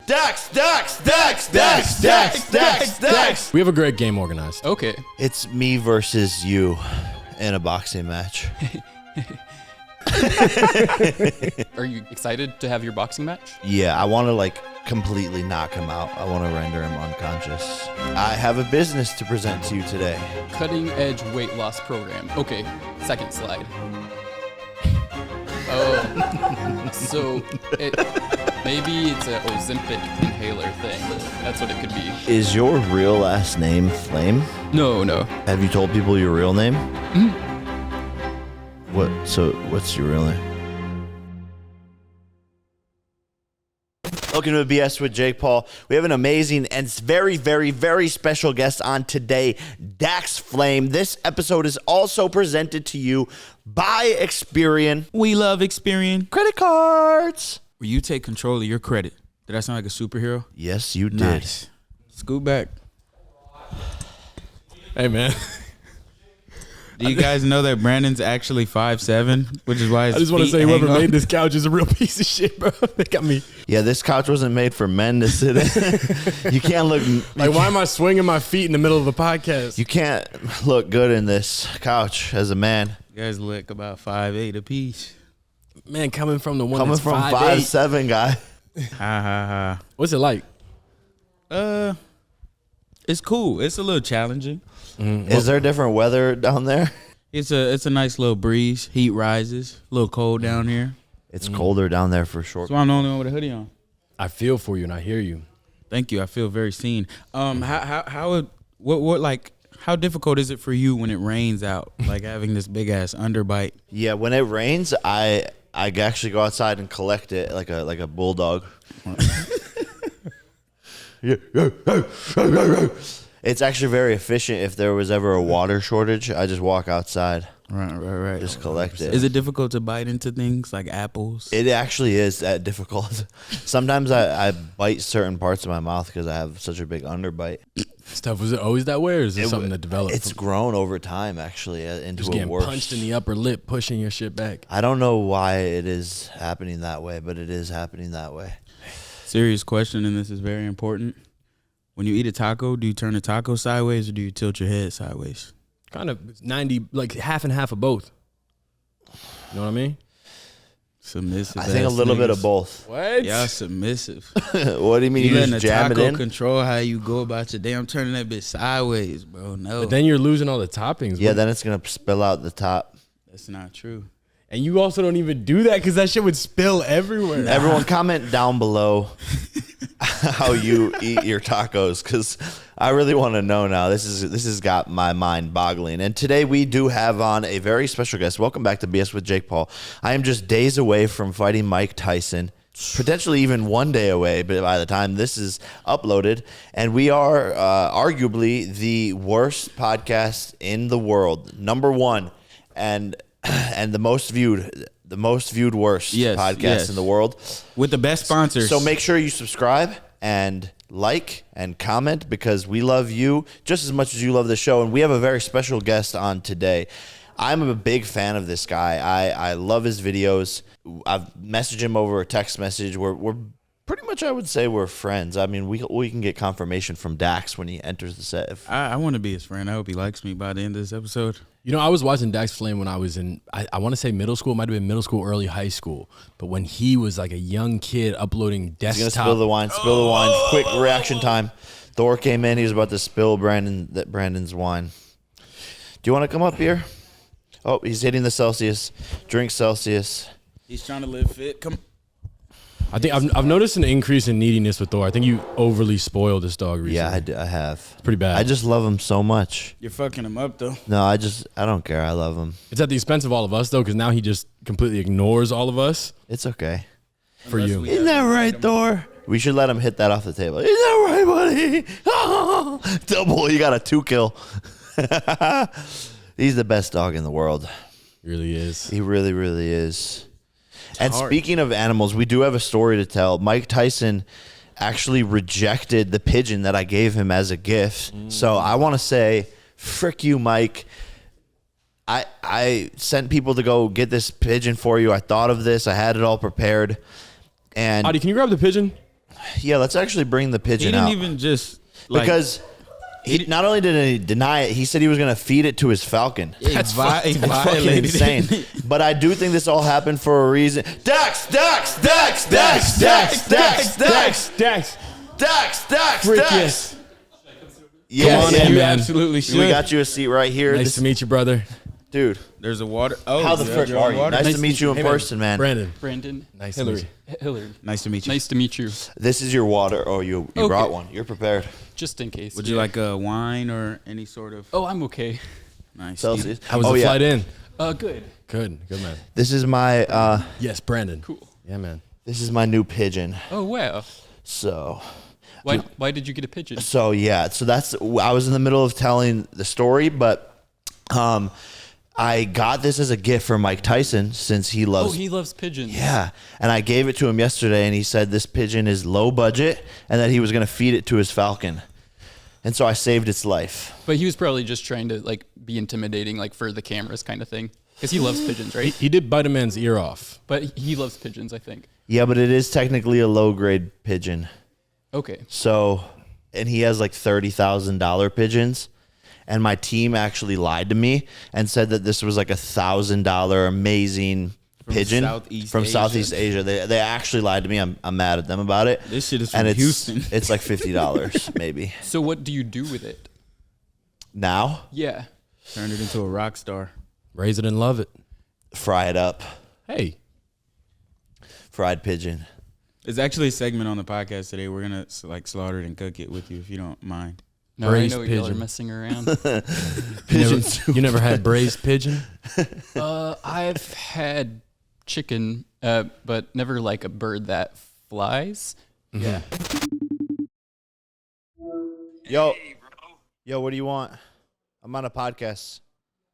We have a great game organized. Okay. It's me versus you in a boxing match. Are you excited to have your boxing match? Yeah, I want to completely knock him out. I want to render him unconscious. I have a business to present to you today. Cutting edge weight loss program. Okay, second slide. Oh, so maybe it's a Ozempic inhaler thing. That's what it could be. Is your real last name Flame? No. Have you told people your real name? Mm-hmm. What's your real name? Welcome to BS with Jake Paul. We have an amazing and very, very, very special guest on today, Dax Flame. This episode is also presented to you by Experian. We love Experian. Credit cards. Where you take control of your credit. Did I sound like a superhero? Yes, you did. Nice. Scoot back. Hey, man. Do you guys know that Brandon's actually 5'7", which is why his I just want to feet say whoever hang on? made this couch is a real piece of shit, bro. They got me. Yeah, this couch wasn't made for men to sit in. You can't look... Like, why am I swinging my feet in the middle of a podcast? You can't look good in this couch as a man. You guys look about 5'8" apiece. Man, coming from the one Coming that's from 5'8". 5'7", guy. Ha. What's it like? It's cool. It's a little challenging. Is there different weather down there? It's a nice little breeze. Heat rises. A little cold down here. It's colder down there for sure. That's why I'm the only one with a hoodie on. I feel for you and I hear you. Thank you. I feel very seen. How difficult is it for you when it rains out? Like having this big ass underbite. Yeah, when it rains, I actually go outside and collect it like a bulldog. It's actually very efficient. If there was ever a water shortage, I just walk outside. Right. Just collect it. Is it difficult to bite into things like apples? It actually is that difficult. Sometimes I bite certain parts of my mouth because I have such a big underbite. Stuff, was it always that way, or is it something that developed? It's grown over time, actually, into just a getting worse. punched in the upper lip, pushing your shit back. I don't know why it is happening that way, but it is happening that way. Serious question, and this is very important. When you eat a taco, do you turn the taco sideways or do you tilt your head sideways? Kind of 90, like half and half of both. You know what I mean? Submissive. I think a little bit of both. What? Y'all submissive. What do you mean? You letting just the jam it taco in? control how you go about your day. I'm turning that bitch sideways, bro. No. But then you're losing all the toppings. Yeah, bro. then it's going to spill out the top. That's not true. And you also don't even do that because that shit would spill everywhere. Everyone comment down below how you eat your tacos, because I really want to know now. This has got my mind boggling. And today we do have on a very special guest. Welcome back to BS with Jake Paul. I am just days away from fighting Mike Tyson, potentially even one day away by the time this is uploaded. And we are arguably the worst podcast in the world. Number one. And the most viewed worst podcast in the world. With the best sponsors. So make sure you subscribe and like and comment, because we love you just as much as you love the show. And we have a very special guest on today. I'm a big fan of this guy. I love his videos. I've messaged him over a text message. We're pretty much, I would say, we're friends. I mean, we can get confirmation from Dax when he enters the set. I want to be his friend. I hope he likes me by the end of this episode. You know, I was watching Dax Flame when I was in, I want to say middle school. It might have been middle school, early high school. But when he was like a young kid uploading desktop. He's going to spill the wine. Spill the wine. Quick reaction time. Thor came in. He was about to spill Brandon's wine. Do you want to come up here? Oh, he's hitting the Celsius. Drink Celsius. He's trying to live fit. Come. I think I've noticed an increase in neediness with Thor. I think you overly spoiled this dog recently. Yeah, I have. It's pretty bad. I just love him so much. You're fucking him up, though. No, I don't care. I love him. It's at the expense of all of us, though, because now he just completely ignores all of us It's okay. for you. Isn't that right, Thor? We should let him hit that off the table. Isn't that right, buddy? Double. You got a 2-kill. He's the best dog in the world. He really is. He really, really is. And speaking of animals, we do have a story to tell. Mike Tyson actually rejected the pigeon that I gave him as a gift. So I want to say, frick you, Mike. I sent people to go get this pigeon for you. I thought of this. I had it all prepared. And Audie, can you grab the pigeon? Yeah, let's actually bring the He pigeon didn't out. even just like, Because he not only did he deny it, he said he was going to feed it to his falcon. That's Fucking violated insane. But I do think this all happened for a reason. Dax, Dax, Dax, Dax, Dax, Dax, Dax, Dax. Dax, Dax, Frick Dax. yes. Yeah, Come on yeah, in, You man. absolutely should. We got you a seat right here. Nice This- to meet you, brother. dude. There's a water. Oh, How the yeah, frick you're are on you? water? Nice to meet you in Hey, man. person, man. Brandon. Brandon. Nice Hillary. to meet Hillary. Nice to meet you. Nice to meet you. This is your water. Oh, you Okay. brought one. You're prepared. Just in case. Would you like a wine or any sort of Oh, I'm okay. nice? Celsius. How was Oh, the yeah. flight in? Good. Good man. This is my Yes, Brandon. Cool. Yeah, man. this is my new pigeon. Oh wow. So Why did you get a pigeon? So yeah, so that's I was in the middle of telling the story, but I got this as a gift from Mike Tyson since he Oh, loves he loves pigeons. yeah, and I gave it to him yesterday, and he said this pigeon is low budget and that he was going to feed it to his falcon, and so I saved its life. But he was probably just trying to like be intimidating, like for the cameras kind of thing, because he loves pigeons, right? He did bite a man's ear off. But he loves pigeons, I think. Yeah, but it is technically a low grade pigeon. Okay. So, and he has like $30,000 pigeons. And my team actually lied to me and said that this was like $1,000 amazing pigeon Southeast from Asia. Southeast Asia. They actually lied to me. I'm mad at them about it. This shit is and from it's, Houston. It's like $50 maybe. So what do you do with it? Now, Yeah. Turned it into a rock star. Raise it and love it. fry it up. Hey. Fried pigeon. It's actually a segment on the podcast today. We're gonna like slaughter it and cook it with you if you don't mind. No, Braised I know y'all are pigeon. messing around. You never had braised pigeon? I've had chicken, but never like a bird that flies. Yeah. Yo, Hey, bro. yo, what do you want? I'm on a podcast.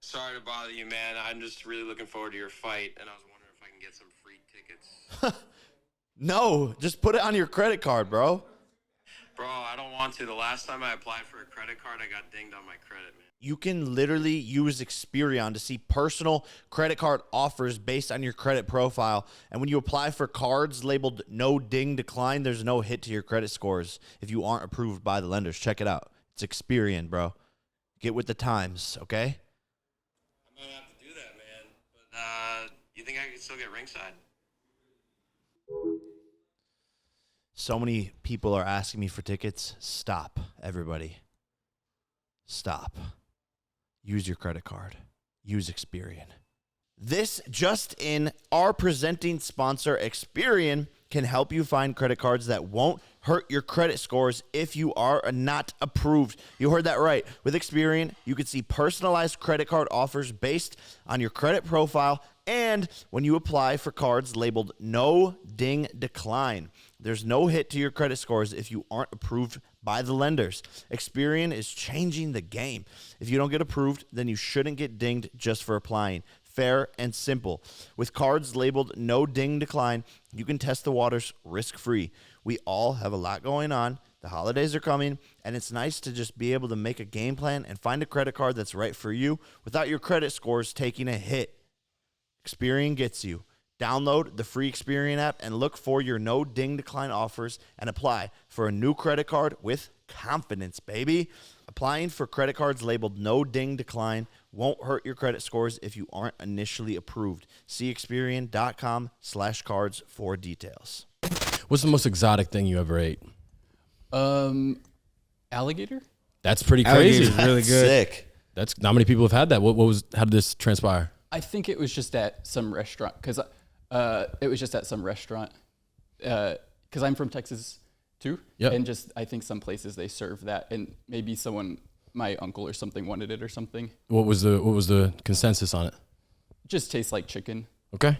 Sorry to bother you, man. I'm just really looking forward to your fight, and I was wondering if I can get some free tickets. No, just put it on your credit card, bro. Bro, I don't want to. The last time I applied for a credit card, I got dinged on my credit, man. You can literally use Experian to see personal credit card offers based on your credit profile. And when you apply for cards labeled no ding decline, there's no hit to your credit scores if you aren't approved by the lenders. Check it out. It's Experian, bro. Get with the times, okay? I'm going to have to do that, man. But you think I can still get ringside? So many people are asking me for tickets. Stop, everybody. Stop. Use your credit card. Use Experian. This just in, our presenting sponsor, Experian, can help you find credit cards that won't hurt your credit scores if you are not approved. You heard that right. With Experian, you can see personalized credit card offers based on your credit profile, and when you apply for cards labeled no ding decline, there's no hit to your credit scores if you aren't approved by the lenders. Experian is changing the game. If you don't get approved, then you shouldn't get dinged just for applying. Fair and simple. With cards labeled no ding decline, you can test the waters risk-free. We all have a lot going on. The holidays are coming, and it's nice to just be able to make a game plan and find a credit card that's right for you without your credit scores taking a hit. Experian gets you. Download the free Experian app and look for your no ding decline offers and apply for a new credit card with confidence, baby. Applying for credit cards labeled no ding decline won't hurt your credit scores if you aren't initially approved. See Experian.com/cards for details. What's the most exotic thing you ever ate? Alligator? That's pretty Alligator's crazy. really good. Sick. That's not many people have had that. How did this transpire? I think it was just at some restaurant because it was just at some restaurant because I'm from Texas too. Yep. And just I think some places they serve that, and maybe someone, my uncle or something, wanted it or something. What was the consensus on it? Just tastes like chicken. Okay.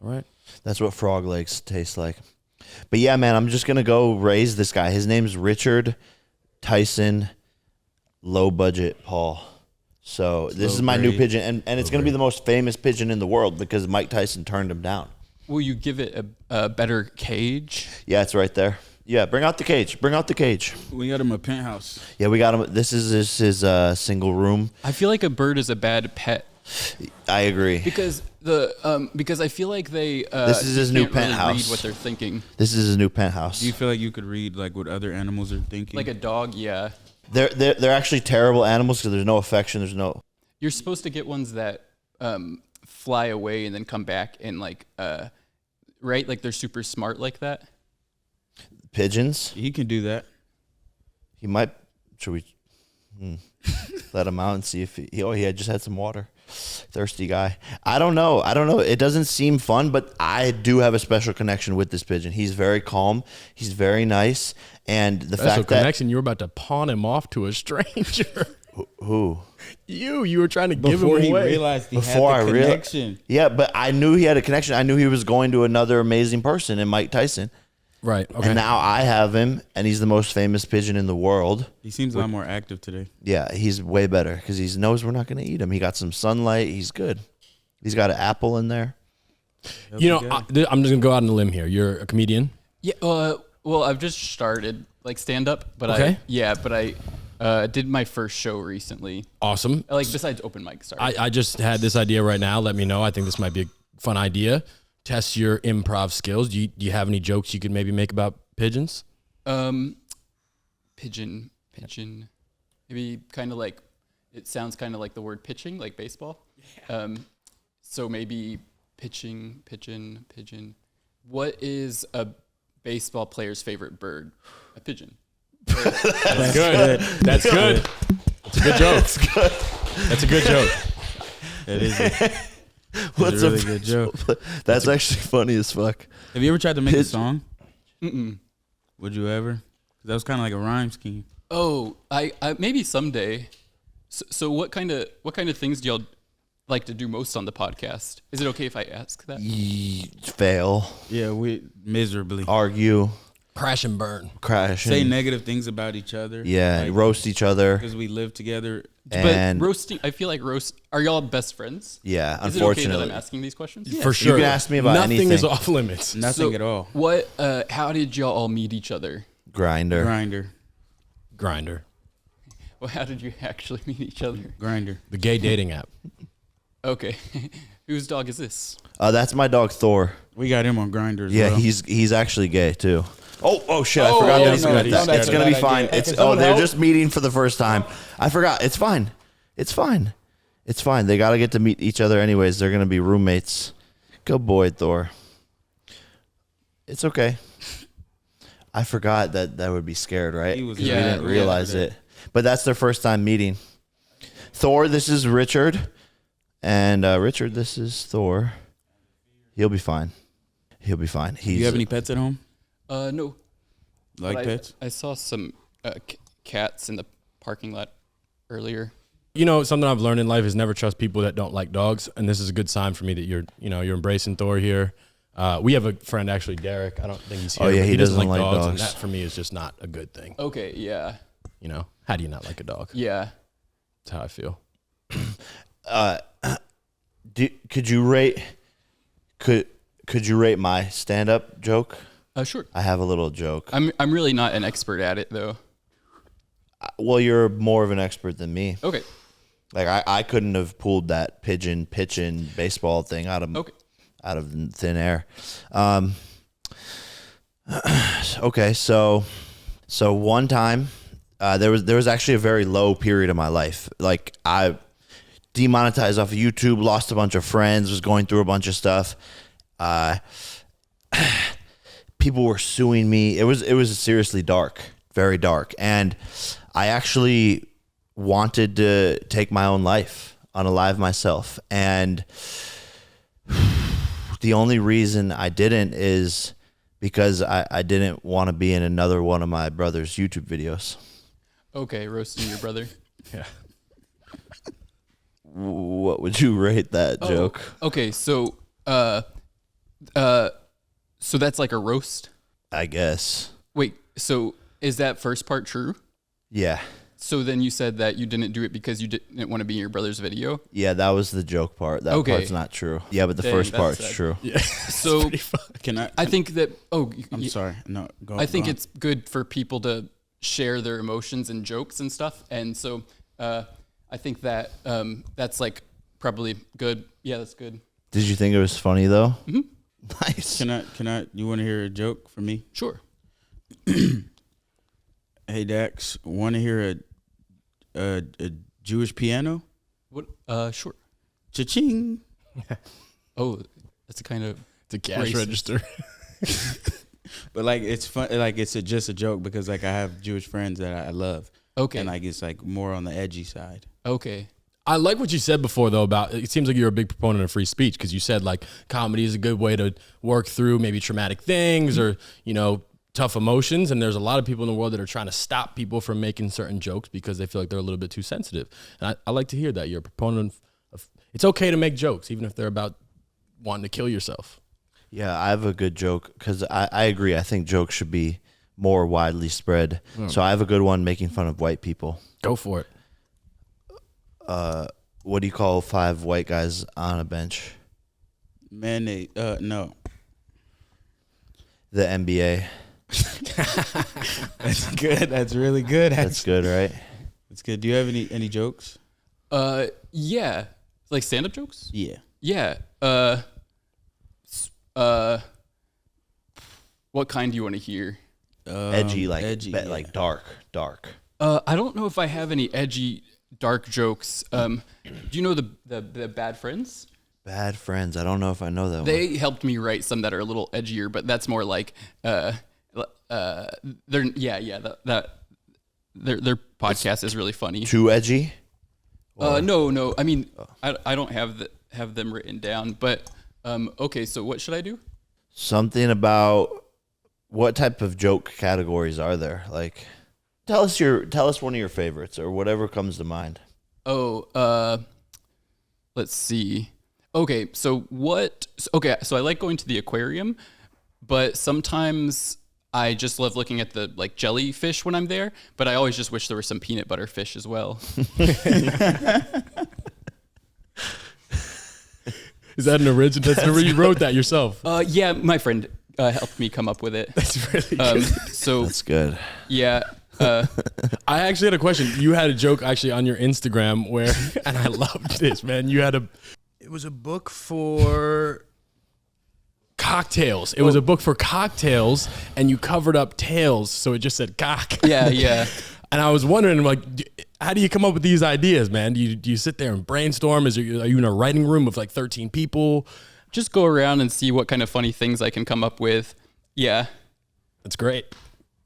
All right. That's what frog legs taste like. But yeah, man, I'm just going to go raise this guy. His name's Richard Tyson, low budget Paul. So this is my new grade. pigeon, and it's going to be the most famous pigeon in the world because Mike Tyson turned him down. Will you give it a better cage? Yeah, it's right there. Yeah, bring out the cage. Bring out the cage. We got him a penthouse. Yeah, we got him. This is his single room. I feel like a bird is a bad pet I agree. because Because I feel like they This is his new can't really penthouse. read what they're thinking. This is his new penthouse. Do you feel like you could read like what other animals are thinking? Like a dog, yeah. They're actually terrible animals because there's no affection. There's no. You're supposed to get ones that fly away and then come back and like right, like they're super smart like that. Pigeons. He can do that. He might. Should we let him out and see if he had just had some water? Thirsty guy. I don't know. It doesn't seem fun, but I do have a special connection with this pigeon. He's very calm. He's very nice, and the Special fact that connection. You were about to pawn him off to a stranger. who You were trying to give Before him he away. realized he Before I had the real- connection. Yeah, but I knew he had a connection. I knew he was going to another amazing person in Mike Tyson. Right. Okay. And now I have him, and he's the most famous pigeon in the world. He seems a lot more active today. Yeah, he's way better because he knows we're not going to eat him. He got some sunlight. He's good. He's got an apple in there. You know, I'm just gonna go out on a limb here. You're a comedian. Yeah. Well, I've just started like stand up, but Okay. I did my first show recently. Awesome. Like besides open mic, sorry. I just had this idea right now. Let me know. I think this might be a fun idea. Test your improv skills. Do you have any jokes you could maybe make about pigeons? Pigeon. Maybe kind of like it sounds kind of like the word pitching, like baseball. So maybe pitching, pigeon. What is a baseball player's favorite bird? A pigeon. That's good. That's good. That's a good joke. That's a good joke. That is What's a really good joke. That's actually funny as fuck. Have you ever tried to make a Pigeon. song? Mm-mm. Would you ever? 'Cause that was kind of like a rhyme scheme. Oh, I maybe someday. So what kind of things do y'all like to do most on the podcast? Is it okay if I ask that? Fail, Yeah, we miserably argue, Crash and burn. crash, say negative things about each other. yeah, roast each other, because we live together. and But roasting, I feel like are y'all best friends? yeah, Is it okay that unfortunately, I'm asking these questions? For sure. can ask me about Nothing anything. is off limits. Nothing at all. What? How did y'all all meet each other? Grinder. Grinder. Well, how did you actually meet each other? Grinder. The gay dating app. Okay, whose dog is this? That's my dog Thor. We got him on Grinder as Yeah, well. he's actually gay too. Oh shit! I Oh, forgot yeah, that. no, It's that's gonna a be bad fine. idea. It's Can someone they're help? just meeting for the first time. I forgot. It's fine. It's fine. It's fine. They gotta get to meet each other anyways. They're gonna be roommates. Good boy, Thor. It's okay. I forgot that would be scared, right? He was We Yeah, didn't yeah. realize it. But that's their first time meeting. Thor, this is Richard. And Richard, this is Thor. He'll be fine. He'll be fine. Do you have any pets at home? No. Like But pets? I saw some cats in the parking lot earlier. You know, something I've learned in life is never trust people that don't like dogs. And this is a good sign for me that you're embracing Thor here. We have a friend, actually, Derek. I don't think he's here. Oh, yeah, but he doesn't like And dogs. that for me is just not a good thing. Okay, yeah. You know, how do you not like a dog? Yeah. That's how I feel. Could you rate my stand-up joke? Sure. I have a little joke. I'm really not an expert at it though. Well, you're more of an expert than me. Okay. Like I couldn't have pulled that pigeon pitching baseball thing out of thin air. Okay, so one time there was actually a very low period of my life. Like I demonetized off of YouTube, lost a bunch of friends, was going through a bunch of stuff. People were suing me. It was seriously dark, very dark, and I actually wanted to take my own life, unalive myself, and the only reason I didn't is because I didn't want to be in another one of my brother's YouTube videos. Okay, roasting your brother. Yeah. What would you rate that joke? Okay, so so that's like a roast. I guess. Wait, so is that first part true? Yeah. So then you said that you didn't do it because you didn't want to be in your brother's video. Yeah, that was the joke part. That Okay. part's not true. Yeah, but the Dang, first that's part's sad. true. Yeah. So Can I? I think that I'm sorry. No, go. I think go on. it's good for people to share their emotions and jokes and stuff. And so I think that that's like probably good. Yeah, that's good. Did you think it was funny though? Mm-hmm. Nice. Can I? You want to hear a joke from me? Sure. Hey Dax, want to hear a Jewish piano? What? Sure. Cha-ching. Oh, that's a kind of It's a cash racist. register. But like it's fun. Like it's just a joke because like I have Jewish friends that I love. Okay. And like it's like more on the edgy side. Okay. I like what you said before, though, about it seems like you're a big proponent of free speech because you said like comedy is a good way to work through maybe traumatic things or, tough emotions. And there's a lot of people in the world that are trying to stop people from making certain jokes because they feel like they're a little bit too sensitive. And I like to hear that. You're a proponent of it's okay to make jokes, even if they're about wanting to kill yourself. Yeah, I have a good joke because I agree. I think jokes should be more widely spread. So I have a good one making fun of white people. Go for it. What do you call 5 white guys on a bench? Mayonnaise. No. The NBA. That's good. That's really good. That's good, right? That's good. Do you have any jokes? Yeah. Like stand-up jokes? Yeah. Yeah. What kind do you want to hear? Edgy, like edgy, like dark. I don't know if I have any edgy, dark jokes. Do you know the Bad Friends? Bad Friends. I don't know if I know that one. They helped me write some that are a little edgier, but that's more like their podcast is really funny. Too edgy? No. I mean, I don't have them written down, but okay. So what should I do? Something about what type of joke categories are there? Like, tell us one of your favorites or whatever comes to mind. Oh, let's see. Okay, so I like going to the aquarium, but sometimes I just love looking at the like jellyfish when I'm there, but I always just wish there was some peanut butter fish as well. Is that an original? You wrote that yourself. Yeah, my friend helped me come up with it. That's really good. So That's good. yeah, I actually had a question. You had a joke actually on your Instagram where, and I loved this, man. It was a book for cocktails. It was a book for cocktails, and you covered up tails, so it just said cock. yeah. And I was wondering, like, how do you come up with these ideas, man? Do you sit there and brainstorm? Are you in a writing room of like 13 people? Just go around and see what kind of funny things I can come up with. Yeah. That's great.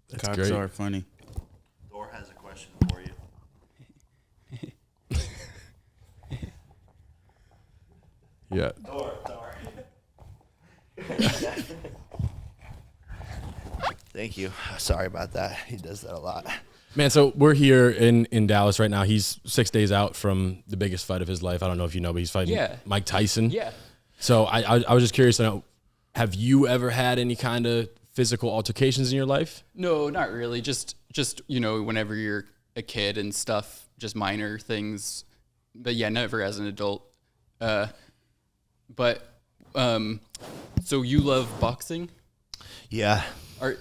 That's Cocks great. are funny. Thor has a question for you. Yeah. Thor. Thank you. Sorry about that. He does that a lot. Man, so we're here in Dallas right now. He's 6 days out from the biggest fight of his life. I don't know if you know, but he's fighting Mike Tyson. Yeah. So I was just curious to know, have you ever had any kind of physical altercations in your life? No, not really. Just whenever you're a kid and stuff, just minor things. But yeah, never as an adult. So you love boxing? Yeah, Are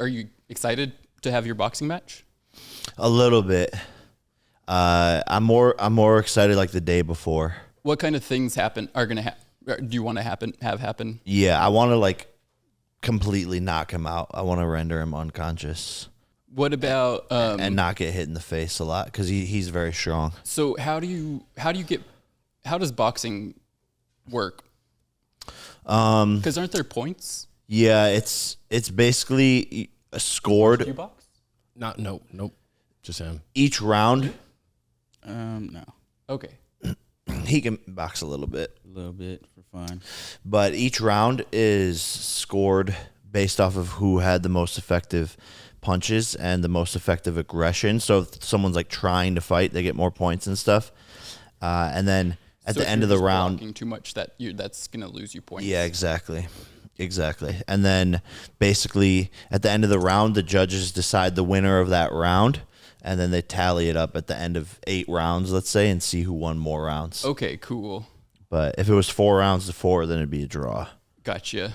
you excited to have your boxing match? a little bit. I'm more excited like the day before. What kind of things do you want to have happen? Yeah, I want to like completely knock him out. I want to render him unconscious What about and not get hit in the face a lot because he's very strong. so how does boxing work? Because aren't there points? Yeah, it's basically scored Do you box? Nope. Just him. each round. No. Okay. He can box a little bit, A little bit for fun. but each round is scored based off of who had the most effective punches and the most effective aggression. So if someone's like trying to fight, they get more points and stuff. And then at So the if end you're of the just round, blocking too much, that's gonna lose you points. yeah, exactly. And then basically at the end of the round, the judges decide the winner of that round, and then they tally it up at the end of 8 rounds, let's say, and see who won more rounds. Okay, cool. But if it was 4 rounds to 4, then it'd be a draw. Gotcha.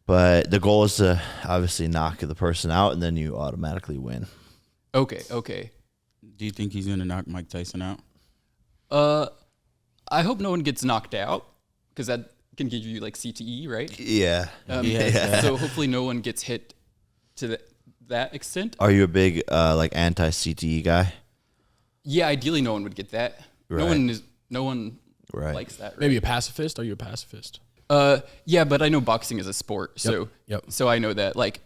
But the goal is to obviously knock the person out, and then you automatically win. Okay. Do you think he's gonna knock Mike Tyson out? I hope no one gets knocked out, because can give you like CTE, right? Yeah. So hopefully no one gets hit to that extent. Are you a big like anti-CTE guy? Yeah, ideally no one would get that. Right. No one Right. likes that. Right? Maybe a pacifist? Are you a pacifist? Yeah, but I know boxing is a sport, so Yep. so I know that like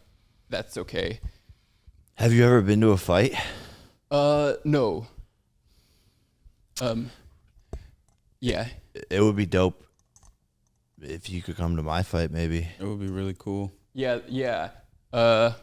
that's okay. Have you ever been to a fight? No. Yeah. It would be dope if you could come to my fight, maybe. It would be really cool. Yeah. I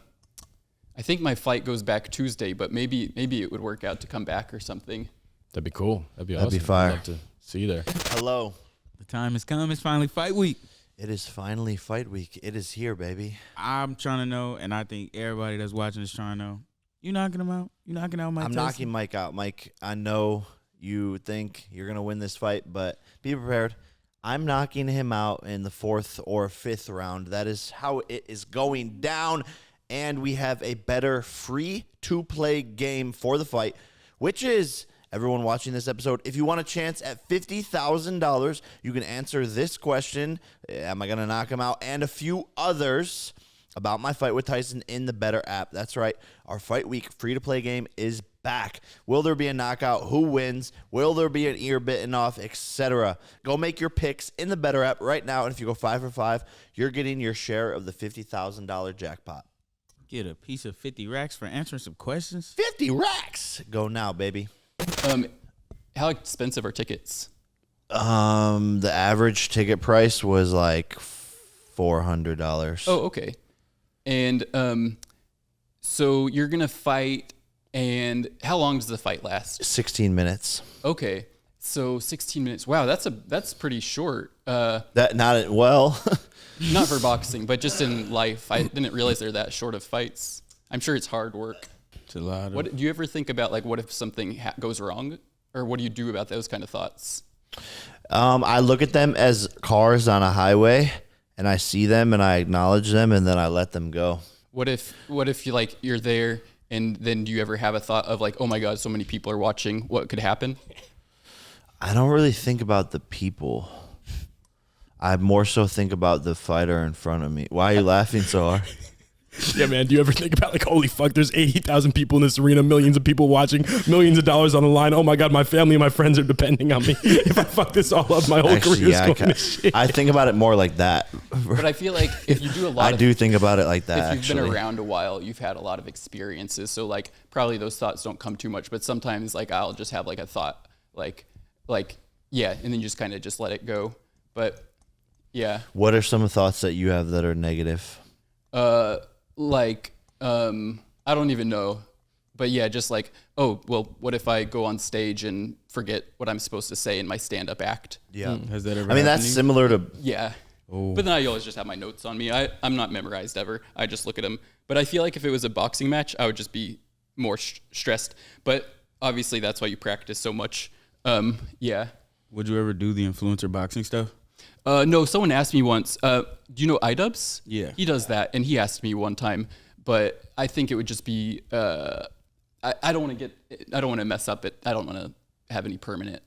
think my flight goes back Tuesday, but maybe it would work out to come back or something. That'd be cool. That'd be That'd awesome. be fire. I'd love to see you there. Hello. The time has come. It's finally fight week. It is finally fight week. It is here, baby. I'm trying to know, and I think everybody that's watching is trying to know. You knocking him out? You knocking out Mike I'm Tyson? knocking Mike out. Mike, I know you think you're going to win this fight, but be prepared. I'm knocking him out in the 4th or 5th round. That is how it is going down. And we have a better free-to-play game for the fight, which is, everyone watching this episode, if you want a chance at $50,000, you can answer this question, am I going to knock him out, and a few others about my fight with Tyson in the Better app. That's right. Our Fight Week free-to-play game is back. Will there be a knockout? Who wins? Will there be an ear bitten off, etc.? Go make your picks in the Better app right now, and if you go 5 for 5, you're getting your share of the $50,000 jackpot. Get a piece of 50 racks for answering some questions. 50 racks! Go now, baby. How expensive are tickets? The average ticket price was like $400. Oh, okay. And so you're gonna fight, and how long does the fight last? 16 minutes. Okay, so 16 minutes. Wow, that's pretty short. Not for boxing, but just in life. I didn't realize they're that short of fights. I'm sure it's hard work. It's a lot of. What do you ever think about, like, what if something goes wrong, or what do you do about those kind of thoughts? I look at them as cars on a highway, and I see them and I acknowledge them, and then I let them go. What if you're there, and then do you ever have a thought of like, oh my God, so many people are watching, what could happen? I don't really think about the people. I more so think about the fighter in front of me. Why are you laughing so hard? Yeah, man. Do you ever think about like, holy fuck, there's 80,000 people in this arena, millions of people watching, millions of dollars on the line. Oh my God, my family and my friends are depending on me. If I fuck this all up, my whole career is going to shit. I think about it more like that. But I feel like if you do a lot I do think about it like that, if you've actually. been around a while, you've had a lot of experiences. So like probably those thoughts don't come too much, but sometimes like I'll just have like a thought like yeah, and then you just kind of just let it go. But yeah. What are some thoughts that you have that are negative? I don't even know, but yeah, just like, oh, well, what if I go on stage and forget what I'm supposed to say in my stand-up act? Yeah. Has that ever I mean, happened that's to you? similar to... Yeah. Oh. But then I always just have my notes on me. I'm not memorized ever. I just look at them. But I feel like if it was a boxing match, I would just be more stressed. But obviously that's why you practice so much. Yeah. Would you ever do the influencer boxing stuff? No, someone asked me once, do you know iDubbbz? Yeah. He does that, and he asked me one time, but I think it would just be, I don't want to mess up it. I don't want to have any permanent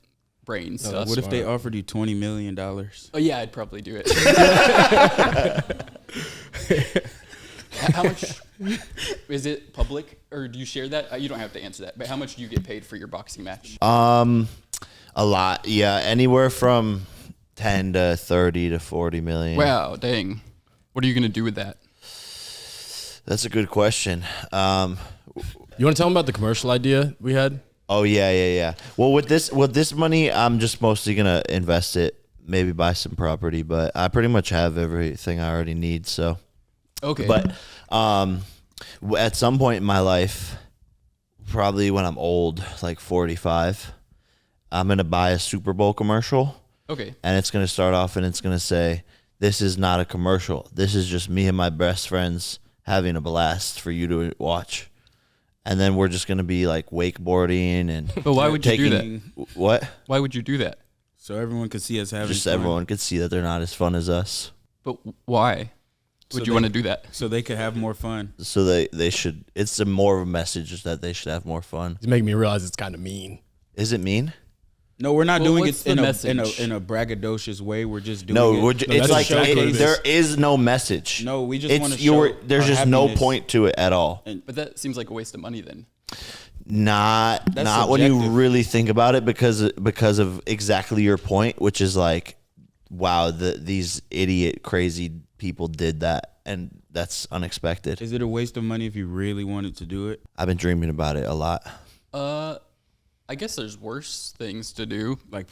brain stuff. What if they offered you $20 million? Oh yeah, I'd probably do it. How much is it public, or do you share that? You don't have to answer that, but how much do you get paid for your boxing match? A lot. Yeah, anywhere from 10 to 30 to 40 million. Wow, dang. What are you going to do with that? That's a good question. You want to tell them about the commercial idea we had? Oh, yeah. Well, with this money, I'm just mostly going to invest it, maybe buy some property, but I pretty much have everything I already need, so. Okay. But at some point in my life, probably when I'm old, like 45, I'm going to buy a Super Bowl commercial. Okay. And it's going to start off and it's going to say, this is not a commercial. This is just me and my best friends having a blast for you to watch. And then we're just going to be like wakeboarding and But why would you do that? What? Why would you do that? So everyone could see us having Just fun. everyone could see that they're not as fun as us. But why would you want to do that? So they could have more fun. So they should, it's a more of a message that they should have more fun. It's making me realize it's kind of mean. Is it mean? No, we're not Well, doing what's it the in message? a braggadocious way. We're just doing No, it. it's that's like exactly what it is. there is no message. No, we just want to It's show there's our just no happiness. point to it at all. But that seems like a waste of money then. Not when you subjective. really think about it, because of exactly your point, which is like, wow, these idiot crazy people did that, and that's unexpected. Is it a waste of money if you really wanted to do it? I've been dreaming about it a lot. I guess there's worse things to do. Like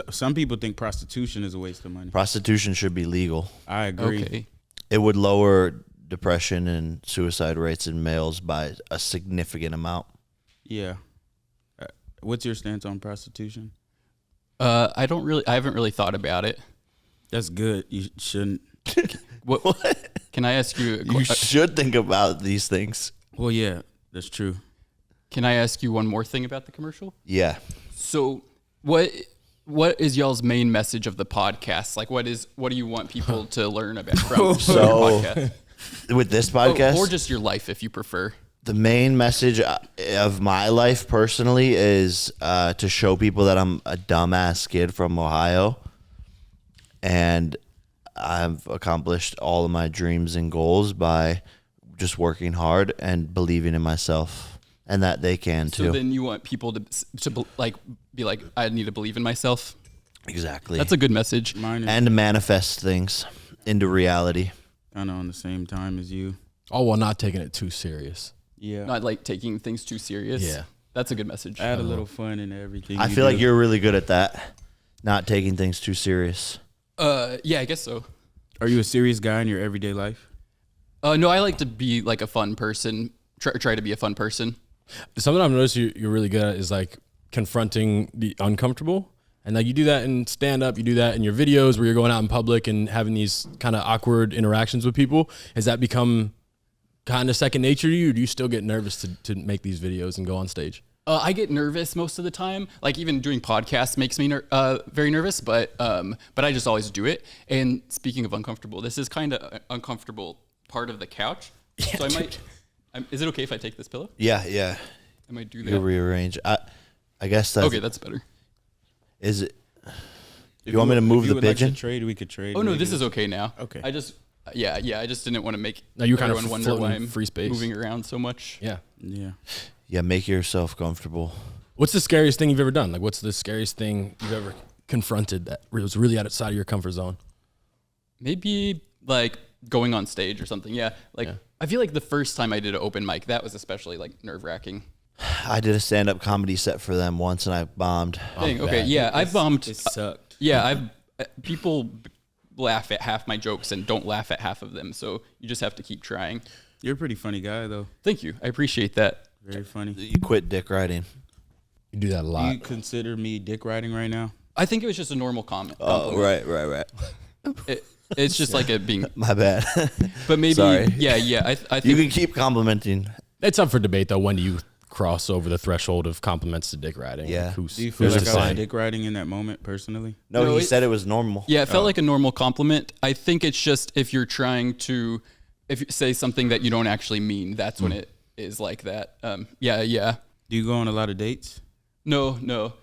some people think prostitution is a waste of money. Prostitution should be legal. I agree. Okay. It would lower depression and suicide rates in males by a significant amount. Yeah. What's your stance on prostitution? I haven't really thought about it. That's good. You shouldn't. What? Can I ask you? You should think about these things. Well, yeah, that's true. Can I ask you one more thing about the commercial? Yeah. So, what is y'all's main message of the podcast? Like, what do you want people to learn about from your podcast? With this podcast, Or just your life, if you prefer. the main message of my life personally is to show people that I'm a dumbass kid from Ohio, and I've accomplished all of my dreams and goals by just working hard and believing in myself, and that they can too. So then you want people to like be like, I need to believe in myself. Exactly. That's a good message. Mine is And to manifest things into reality. kind of on the same time as you. All while not taking it too serious. Yeah. Not like taking things too serious. Yeah. That's a good message. Add a little fun in everything. I you feel like do. you're really good at that, not taking things too serious. Yeah, I guess so. Are you a serious guy in your everyday life? No, I like to be like a fun person. Try to be a fun person. Something I've noticed you're really good at is like confronting the uncomfortable. And like you do that in stand up, you do that in your videos where you're going out in public and having these kind of awkward interactions with people. Has that become kind of second nature to you? Or do you still get nervous to make these videos and go on stage? I get nervous most of the time. Like even doing podcasts makes me very nervous, but I just always do it. And speaking of uncomfortable, this is kind of an uncomfortable part of the couch. Yeah, so I might. Is it okay if I take this pillow? Yeah. I might do You that. rearrange. I guess that's Okay, that's better. Is it? If You want me to move if the would like to pigeon? trade, we could trade. Oh no, Maybe this is okay now. Okay. I just I just didn't want to make No, you were kind of everyone wonder floating why I'm free space. moving around so much. Yeah. Yeah. Yeah, make yourself comfortable. What's the scariest thing you've ever done? Like, what's the scariest thing you've ever confronted that was really outside of your comfort zone? Maybe like going on stage or something. Yeah. Like Yeah. I feel like the first time I did an open mic, that was especially like nerve wracking. I did a stand-up comedy set for them once, and I bombed. Dang, okay, bad. yeah, I've bombed. It sucked. Yeah, people laugh at half my jokes and don't laugh at half of them. So you just have to keep trying. You're a pretty funny guy, though. Thank you. I appreciate that. Very funny. You quit dick riding. You do that a Do lot. you consider me dick riding right now? I think it was just a normal comment. Oh, right. It's just like a being, My bad. but maybe, Sorry. yeah. I You think can keep complimenting. It's up for debate, though. When do you cross over the threshold of compliments to dick riding? Yeah. Like, who's, Do you feel who's like the I was sign? dick riding in that moment personally? No, No, he it- said it was normal. Yeah, it felt like a normal compliment. I think it's just if you're trying to, if you say something that you don't actually mean, that's when it is like that. Yeah. Do you go on a lot of dates? No.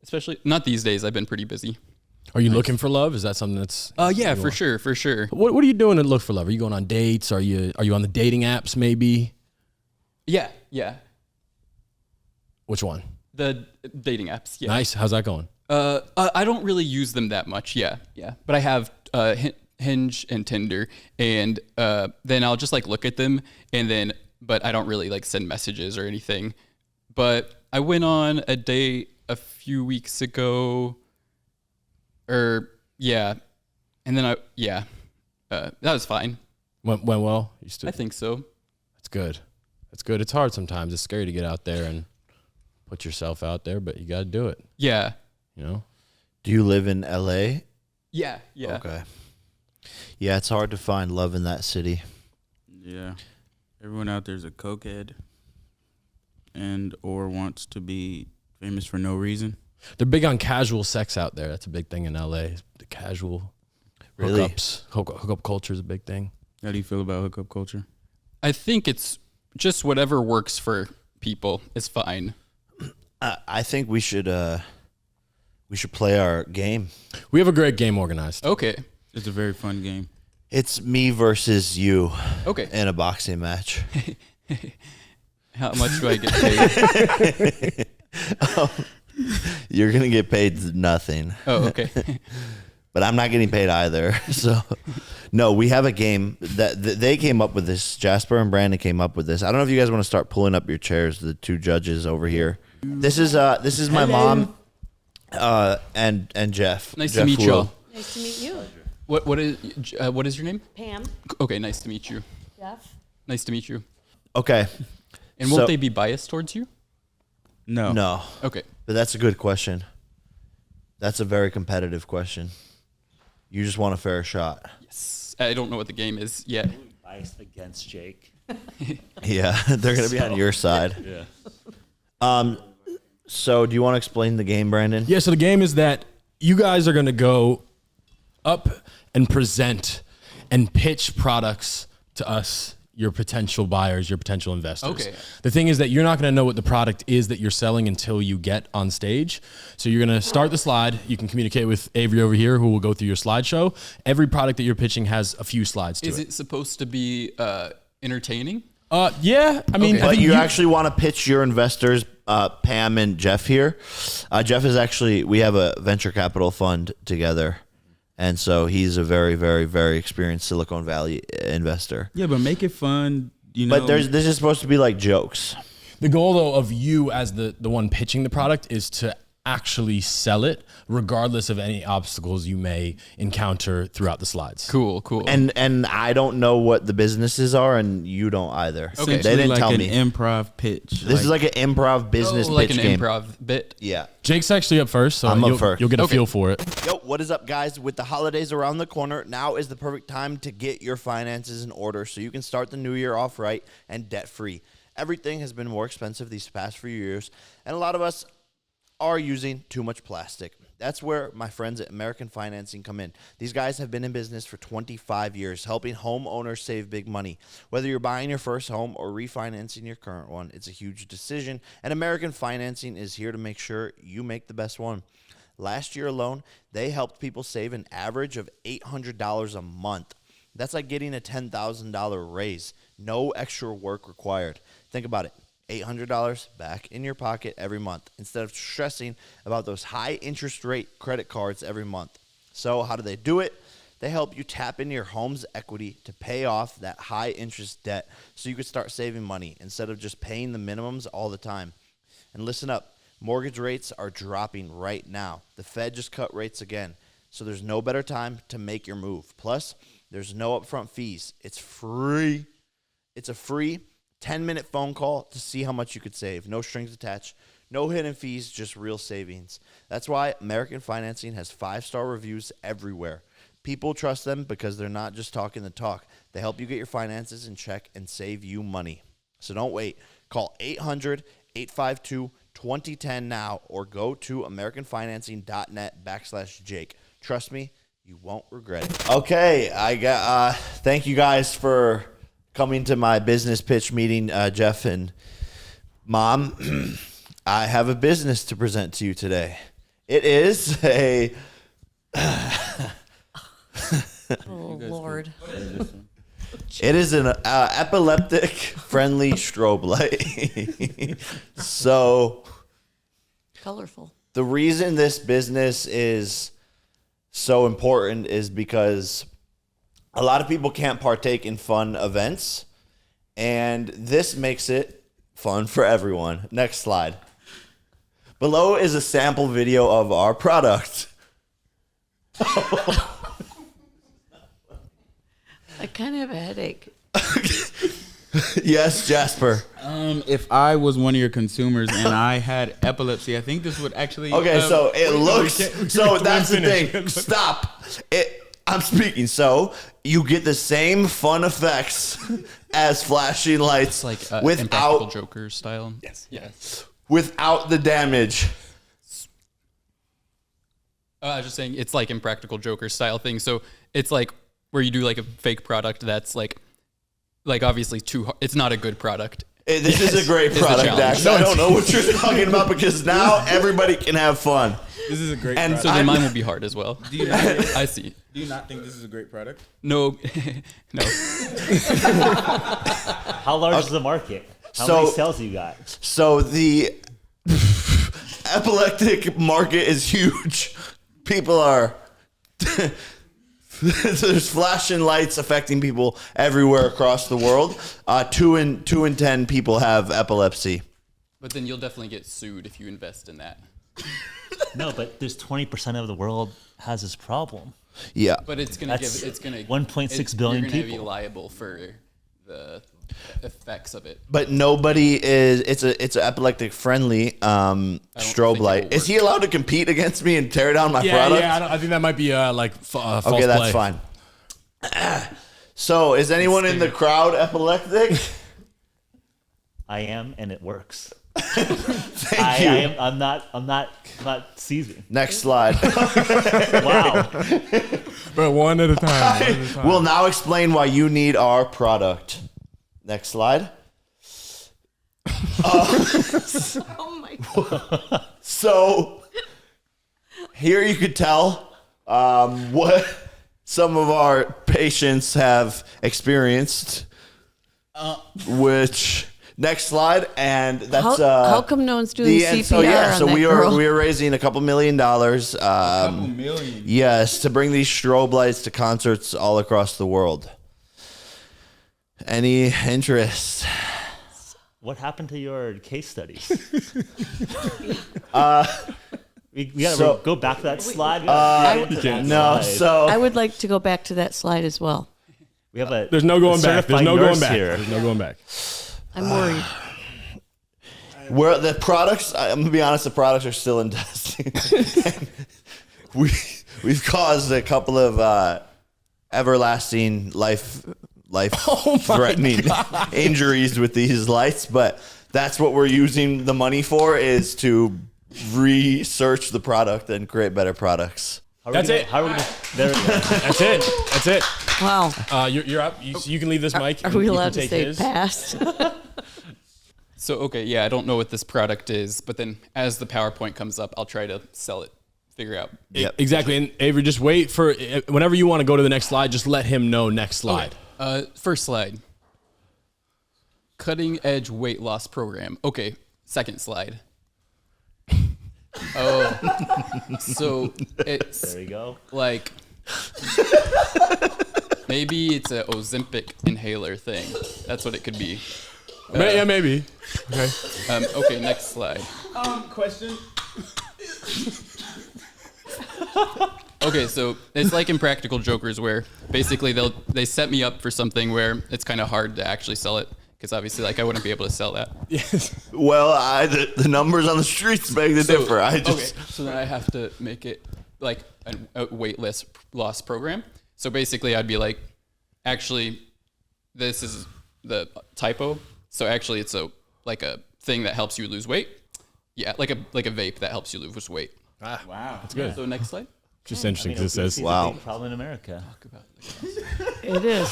Especially not these days. I've been pretty busy. Are you looking for love? Is that something that's? Yeah, you for want? sure. What are you doing to look for love? Are you going on dates? Are you on the dating apps? Maybe. Yeah. Which one? The dating apps. Yeah. Nice. How's that going? I don't really use them that much. Yeah. But I have Hinge and Tinder, and then I'll just like look at them, but I don't really like send messages or anything. But I went on a date a few weeks ago, and then that was fine. Went well. You still? I think so. That's good. That's good. It's hard sometimes. It's scary to get out there and put yourself out there, but you got to do it. Yeah. You know. Do you live in L.A.? Yeah. Okay. Yeah, it's hard to find love in that city. Yeah. Everyone out there's a cokehead and or wants to be famous for no reason. They're big on casual sex out there. That's a big thing in LA. The casual Really? hookups. Hookup culture is a big thing. How do you feel about hookup culture? I think it's just whatever works for people is fine. I think we should we should play our game. We have a great game organized. Okay. It's a very fun game. It's me versus you Okay. in a boxing match. How much do I get paid? You're gonna get paid nothing, Oh, okay. but I'm not getting paid either. So, no, we have a game that they came up with this. Jasper and Brandon came up with this. I don't know if you guys want to start pulling up your chairs. The two judges over here. This is my mom, and Jeff. Nice Jeff to meet Wu. y'all. Nice to meet you. What is your name? Pam, Okay, nice to meet you. Jeff. Nice to meet you. Okay. And won't So- they be biased towards you? No. No, Okay. but that's a good question. That's a very competitive question. You just want a fair shot. Yes. I don't know what the game is yet. Biased against Jake. Yeah, they're gonna be on your side. Yeah. So, do you want to explain the game, Brandon? Yeah, so the game is that you guys are going to go up and present and pitch products to us, your potential buyers, your potential investors. Okay. The thing is that you're not going to know what the product is that you're selling until you get on stage. So you're going to start the slide. You can communicate with Avery over here, who will go through your slideshow. Every product that you're pitching has a few slides to Is it supposed to be entertaining? Yeah, I mean, Okay. I But think you actually want to pitch your investors, Pam and Jeff here. Jeff is actually, we have a venture capital fund together. And so he's a very, very, very experienced Silicon Valley investor. Yeah, but make it fun. You know. But this is supposed to be like jokes. The goal, though, of you as the one pitching the product is to actually sell it, regardless of any obstacles you may encounter throughout the slides. Cool. And I don't know what the businesses are, and you don't either. Okay. They didn't like tell an me. Improv pitch. This is like an improv business like pitch an game. improv bit. Yeah. Jake's actually up first, so I'm up you'll, first. you'll get a Okay. feel for it. Yo, what is up, guys? With the holidays around the corner, now is the perfect time to get your finances in order so you can start the new year off right and debt-free. Everything has been more expensive these past few years, and a lot of us are using too much plastic. That's where my friends at American Financing come in. These guys have been in business for 25 years, helping homeowners save big money. Whether you're buying your first home or refinancing your current one, it's a huge decision, and American Financing is here to make sure you make the best one. Last year alone, they helped people save an average of $800 a month. That's like getting a $10,000 raise. No extra work required. Think about it. $800 back in your pocket every month instead of stressing about those high interest rate credit cards every month. So how do they do it? They help you tap into your home's equity to pay off that high interest debt so you can start saving money instead of just paying the minimums all the time. And listen up, mortgage rates are dropping right now. The Fed just cut rates again. So there's no better time to make your move. Plus, there's no upfront fees. It's free. It's a free 10-minute phone call to see how much you could save. No strings attached. No hidden fees, just real savings. That's why American Financing has 5-star reviews everywhere. People trust them because they're not just talking the talk. They help you get your finances in check and save you money. So don't wait. Call 800-852-2010 now or go to americanfinancing.net/Jake. Trust me, you won't regret it. Okay, thank you guys for coming to my business pitch meeting, Jeff and Mom. I have a business to present to you today. It is a Oh, Lord. it is an epileptic friendly strobe light. So Colorful. the reason this business is so important is because a lot of people can't partake in fun events, and this makes it fun for everyone. Next slide. Below is a sample video of our product. I kind of have a headache. Yes, Jasper. If I was one of your consumers and I had epilepsy, I think this would actually. Okay, so it looks. So can't that's the finish. thing. Stop. I'm speaking. So you get the same fun effects as flashing lights, It's like Impractical without Joker style. Yes. without the damage. I was just saying it's like Impractical Joker style thing. So it's like where you do like a fake product that's like obviously too hard. It's not a good product. This is a great It's a product, challenge. Dax. I don't know what you're talking about because now everybody can have fun. This is a great And product. So then mine will be hard as well. Do you not, I see. do you not think this is a great product? No, no. How large is the market? How So- many sales you got? So the epileptic market is huge. People are there's flashing lights affecting people everywhere across the world. 2 in 10 people have epilepsy. But then you'll definitely get sued if you invest in that. No, but there's 20% of the world has this problem. Yeah. But it's gonna That's give. It's gonna 1.6 billion You're gonna be people. liable for the effects of it. But nobody is. It's an epileptic friendly strobe think light. it'll Is he allowed to compete against me and tear down my Yeah, product? yeah. I think that might be false Okay, that's play. fine. So, is anyone in the crowd epileptic? I am, and it works. Thank you. I'm not seizing. Next slide. Wow. But one at a time. We'll now explain why you need our product. Next slide. Oh my God. So here you could tell what some of our patients have experienced. Which next slide, and that's How come no one's doing CPR So yeah, on so that we girl? are raising a couple $1 million. Couple million. Yes, to bring these strobe lights to concerts all across the world. Any interest? What happened to your case studies? We gotta So- go back to that slide. No, so I would like to go back to that slide as well. we have a There's no going back. There's certified no going nurse back. here. There's no going back. I'm worried. where the products, I'm gonna be honest, the products are still in testing. We've caused a couple of everlasting life threatening injuries with these lights, but that's what we're using the money for, is to research the product and create better products. That's it. How are we gonna? There we go. That's it. That's it. Wow. You're up. You can leave this mic. Are we You can allowed to take say his. past? So okay, yeah, I don't know what this product is, but then as the PowerPoint comes up, I'll try to sell it. Figure out. Yep. Exactly. And Avery, just wait for whenever you want to go to the next slide. Just let him know next slide. First slide. Cutting edge weight loss program. Okay, second slide. Oh, so it's There we go. like maybe it's a Ozempic inhaler thing. That's what it could be. Yeah, maybe. Okay. Okay, next slide. Question. Okay, so it's like in Practical Jokers where basically they set me up for something where it's kind of hard to actually sell it because obviously like I wouldn't be able to sell that. Yes. Well, the numbers on the streets beg to differ. Okay, so then I have to make it like a weight loss program. So basically, I'd be like, actually, this is the typo. So actually, it's a thing that helps you lose weight. Yeah, like a vape that helps you lose weight. Wow. That's good. So next slide. Just interesting because it Obesity says is a Wow. big problem in America. It is.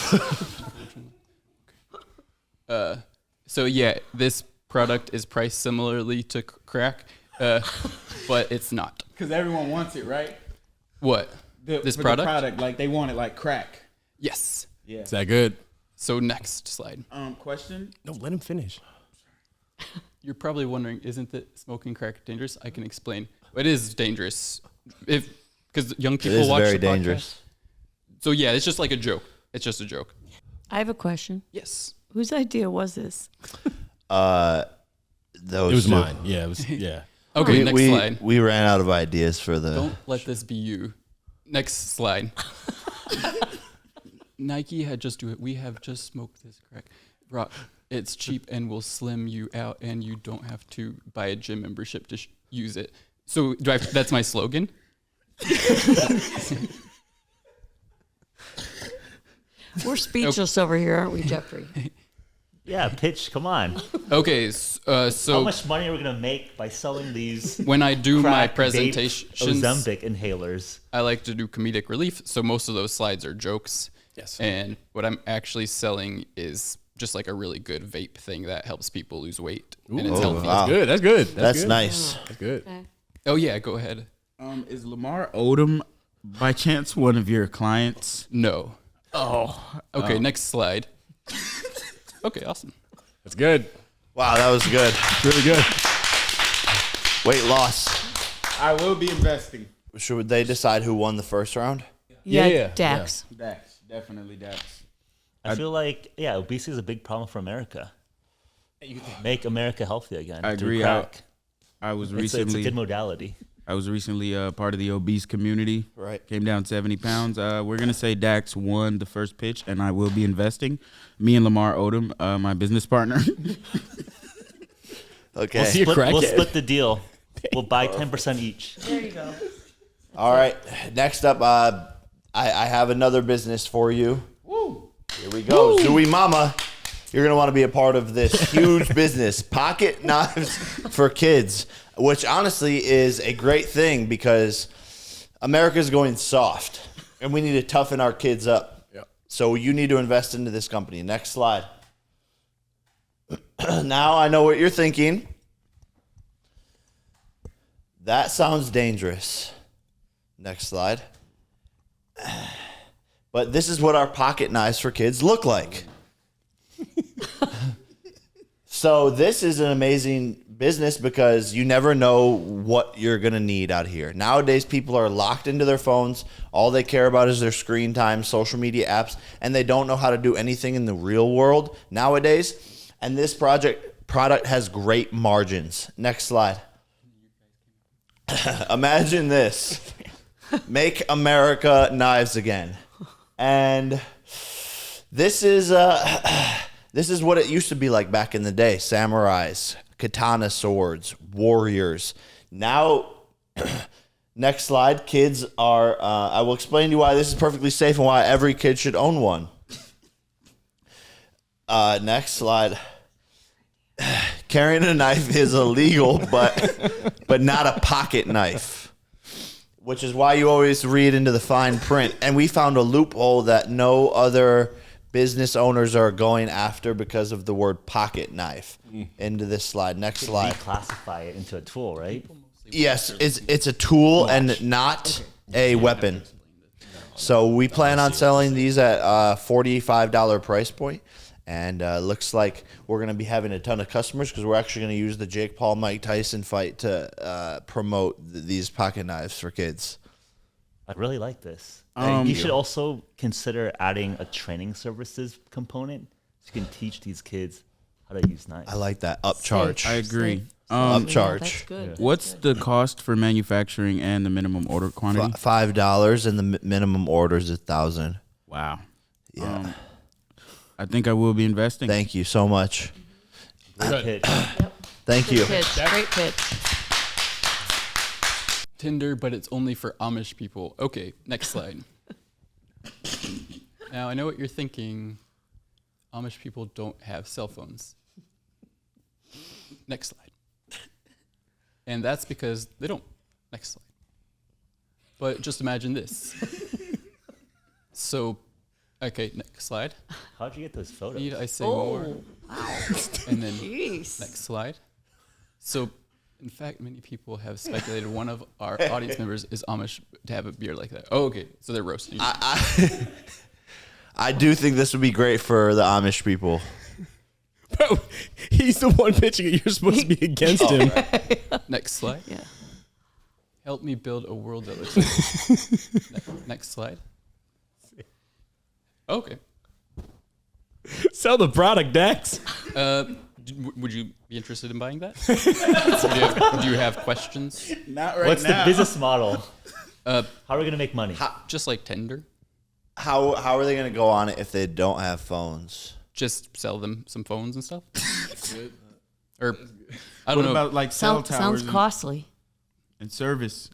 So yeah, this product is priced similarly to crack, but it's not. Because everyone wants it, right? What? This product? like they want it like crack. Yes. Yeah. is that good? So next slide. Question. No, let him finish. You're probably wondering, isn't that smoking crack dangerous? I can explain. It is dangerous because young it people is watch very the podcast. dangerous. So yeah, it's just like a joke. It's just a joke. I have a question. Yes. Whose idea was this? Those It was two. mine. Yeah, it was. Yeah. Okay, next slide. We ran out of ideas for the. Don't let this be you. Next slide. Nike had just do it. We have just smoked this crack. Rock. It's cheap and will slim you out, and you don't have to buy a gym membership to use it. So that's my slogan. We're speechless over here, aren't we, Jeffrey? Yeah, pitch. Come on. Okay, How so much money are we gonna make by selling these when I do my crack, vape, presentations, Ozempic inhalers? I like to do comedic relief. So most of those slides are jokes. Yes. And what I'm actually selling is just like a really good vape thing that helps people lose weight. And it's healthy. wow. Good. That's good. That's good. nice. That's good. Oh yeah, go ahead. Is Lamar Odom by chance one of your clients? No. Oh. Okay, next slide. Okay, awesome. That's good. Wow, that was good. Really good. Weight loss. I will be investing. Should they decide who won the first round? Yeah. Dax. Dax, definitely Dax. I feel like, obesity is a big problem for America. Make America healthy again. I through agree. crack. I was It's recently a good modality. I was recently part of the obese community. Right. Came down 70 pounds. We're going to say Dax won the first pitch, and I will be investing. Me and Lamar Odom, my business partner. Okay. We'll see a We'll crackhead. split the deal. We'll buy 10% each. There you go. All right. Next up, I have another business for you. Woo. Here we go. Zooey Mama. You're going to want to be a part of this huge business. Pocket knives for kids, which honestly is a great thing because America's going soft and we need to toughen our kids up. Yep. So you need to invest into this company. Next slide. Now I know what you're thinking. That sounds dangerous. Next slide. But this is what our pocket knives for kids look like. So this is an amazing business because you never know what you're going to need out here. Nowadays, people are locked into their phones. All they care about is their screen time, social media apps, and they don't know how to do anything in the real world nowadays. And this product has great margins. Next slide. Imagine this. Make America knives again. And this is what it used to be like back in the day. Samurais, katana swords, warriors. Now, next slide. Kids are, I will explain to you why this is perfectly safe and why every kid should own one. Next slide. Carrying a knife is illegal, but not a pocket knife, which is why you always read into the fine print. And we found a loophole that no other business owners are going after because of the word pocket knife into this slide. Next slide. Reclassify it into a tool, right? Yes, it's a tool and not a weapon. So we plan on selling these at $45 price point. And looks like we're going to be having a ton of customers because we're actually going to use the Jake Paul Mike Tyson fight to promote these pocket knives for kids. I really like this. Thank You you. should also consider adding a training services component so you can teach these kids how to use knives. I like that upcharge. I agree. Upcharge. That's good. What's the cost for manufacturing and the minimum order quantity? $5 and the minimum order is 1,000. Wow. Yeah. I think I will be investing. Thank you so much. Good pitch. Thank you. Pitch. Great pitch. Tinder, but it's only for Amish people. Okay, next slide. Now, I know what you're thinking. Amish people don't have cell phones. Next slide. And that's because they don't. Next slide. But just imagine this. So, okay, next slide. How'd you get those photos? Need I say more? Wow. And then Jeez. next slide. So, in fact, many people have speculated one of our audience members is Amish to have a beer like that. Oh, okay. So they're roasting. I do think this would be great for the Amish people. Bro, he's the one pitching it. You're supposed to be against him. Next slide. Yeah. Help me build a world that looks like. Next slide. Okay. Sell the product, Dax. Would you be interested in buying that? do you have questions? Not right What's now. the business model? Uh, How are we going to make money? just like Tinder. How are they going to go on it if they don't have phones? Just sell them some phones and stuff. Or I What don't know. about like cell Sounds towers costly. and service?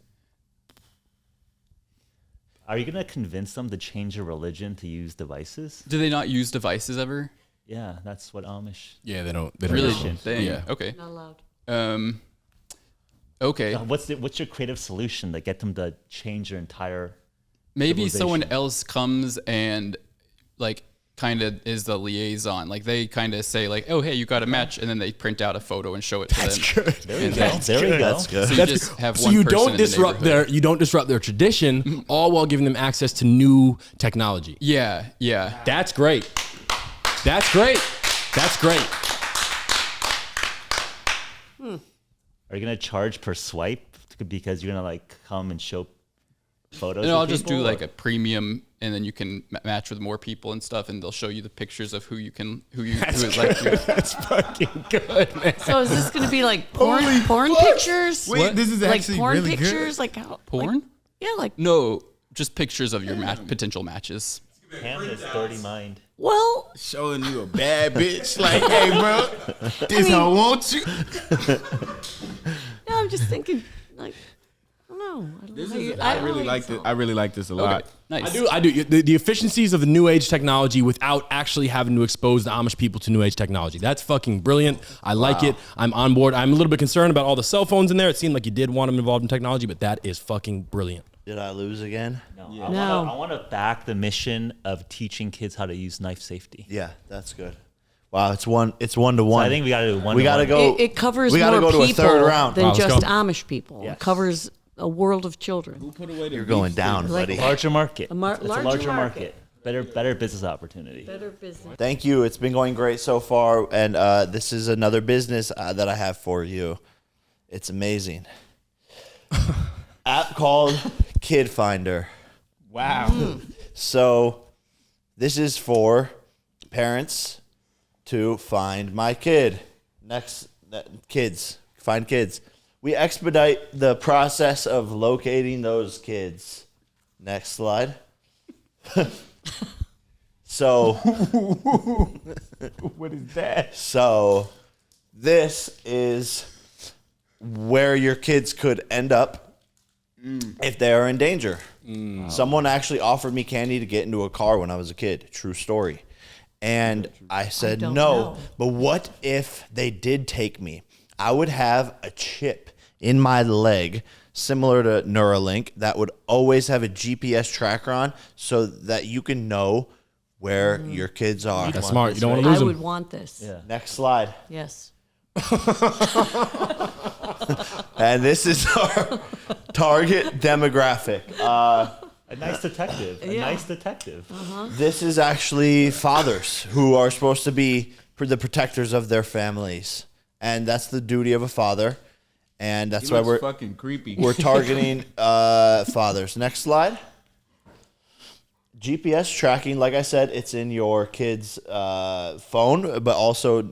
Are you going to convince them to change their religion to use devices? Do they not use devices ever? Yeah, that's what Amish. Yeah, they don't. They don't Really? use Dang. Yeah. Okay. Not allowed. Okay. What's your creative solution to get them to change their entire? Maybe someone civilization? else comes and like kind of is the liaison. Like they kind of say like, oh, hey, you got a match. And then they print out a photo and show it to them. Good. There we go. There we go. That's good. So you just have So one you person don't in the disrupt neighborhood. you don't disrupt their tradition, all while giving them access to new technology. Yeah, yeah. That's great. That's great. That's great. Are you gonna charge per swipe because you're gonna like come and show photos? And of I'll just do people, like or- a premium, and then you can match with more people and stuff, and they'll show you the pictures of who would like you. That's fucking good, man. So is this going to be like porn pictures? Wait, this is Like actually porn really pictures? Like how? Porn? Like, yeah, like, No, just pictures of your potential matches. Canada's dirty mind. well, showing you a bad bitch. Like, hey, bro, this I want you. no, I'm just thinking, like, I don't know. I don't know how you- I don't really like like this. I really like this a lot. Okay, nice. I do. The efficiencies of the new age technology without actually having to expose the Amish people to new age technology. That's fucking brilliant. I like it. I'm on board. I'm a little bit concerned about all the cell phones in there. It seemed like you did want them involved in technology, but that is fucking brilliant. Did I lose again? No, No. I want to back the mission of teaching kids how to use knife safety. Yeah, that's good. Wow, it's one to one. I think we got to do one. We got to go. It covers We gotta more go to a people third round. than Wow, let's just go. Amish people. Yes. It covers a world of children. You're going down, Like- buddy. larger market. A It's a larger larger market. market. Better business opportunity. Better business. Thank you. It's been going great so far, and this is another business that I have for you. It's amazing. App called Kid Finder. Wow. So this is for parents to find my kid. Find kids. We expedite the process of locating those kids. Next slide. So What is that? So this is where your kids could end up if they are in danger. Someone actually offered me candy to get into a car when I was a kid. True story. And I said don't no. know. But what if they did take me? I would have a chip in my leg similar to Neuralink that would always have a GPS tracker on so that you can know where your kids are. That's smart. You don't want to lose I them. would want this. Yeah. Next slide. Yes. And this is our target demographic. A nice detective. A Yeah. nice detective. This is actually fathers who are supposed to be the protectors of their families. And that's the duty of a father. And that's why we're fucking creepy. targeting fathers. Next slide. GPS tracking, like I said, it's in your kid's phone, but also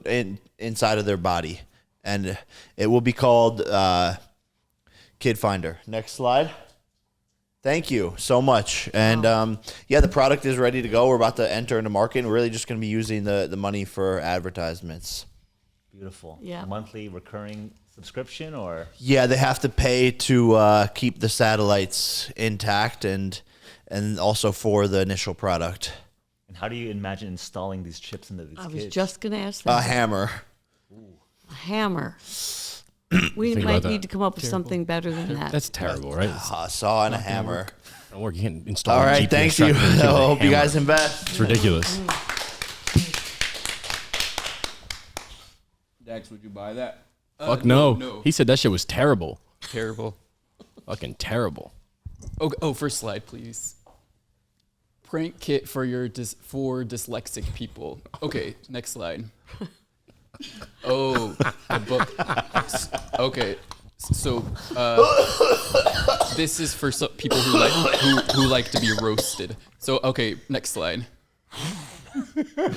inside of their body. And it will be called Kid Finder. Next slide. Thank you so much. And the product is ready to go. We're about to enter into market, and we're really just going to be using the money for advertisements. Beautiful. Yeah. Monthly recurring subscription or Yeah, they have to pay to keep the satellites intact and also for the initial product. and how do you imagine installing these chips into these I was kids? just going to ask A that. hammer. A hammer. We Think might about that. need to come up with something better than that. That's terrible, right? A saw and a hammer. Don't work. You can't install. All a right, GPS thank you. tracker with a I hope you hammer. guys invest. It's ridiculous. Dax, would you buy that? Fuck no. no. He said that shit was terrible. Terrible. Fucking terrible. Oh, first slide, please. Prank kit for for dyslexic people. Okay, next slide. Oh, the book. Okay, so this is for people who like to be roasted. So okay, next slide.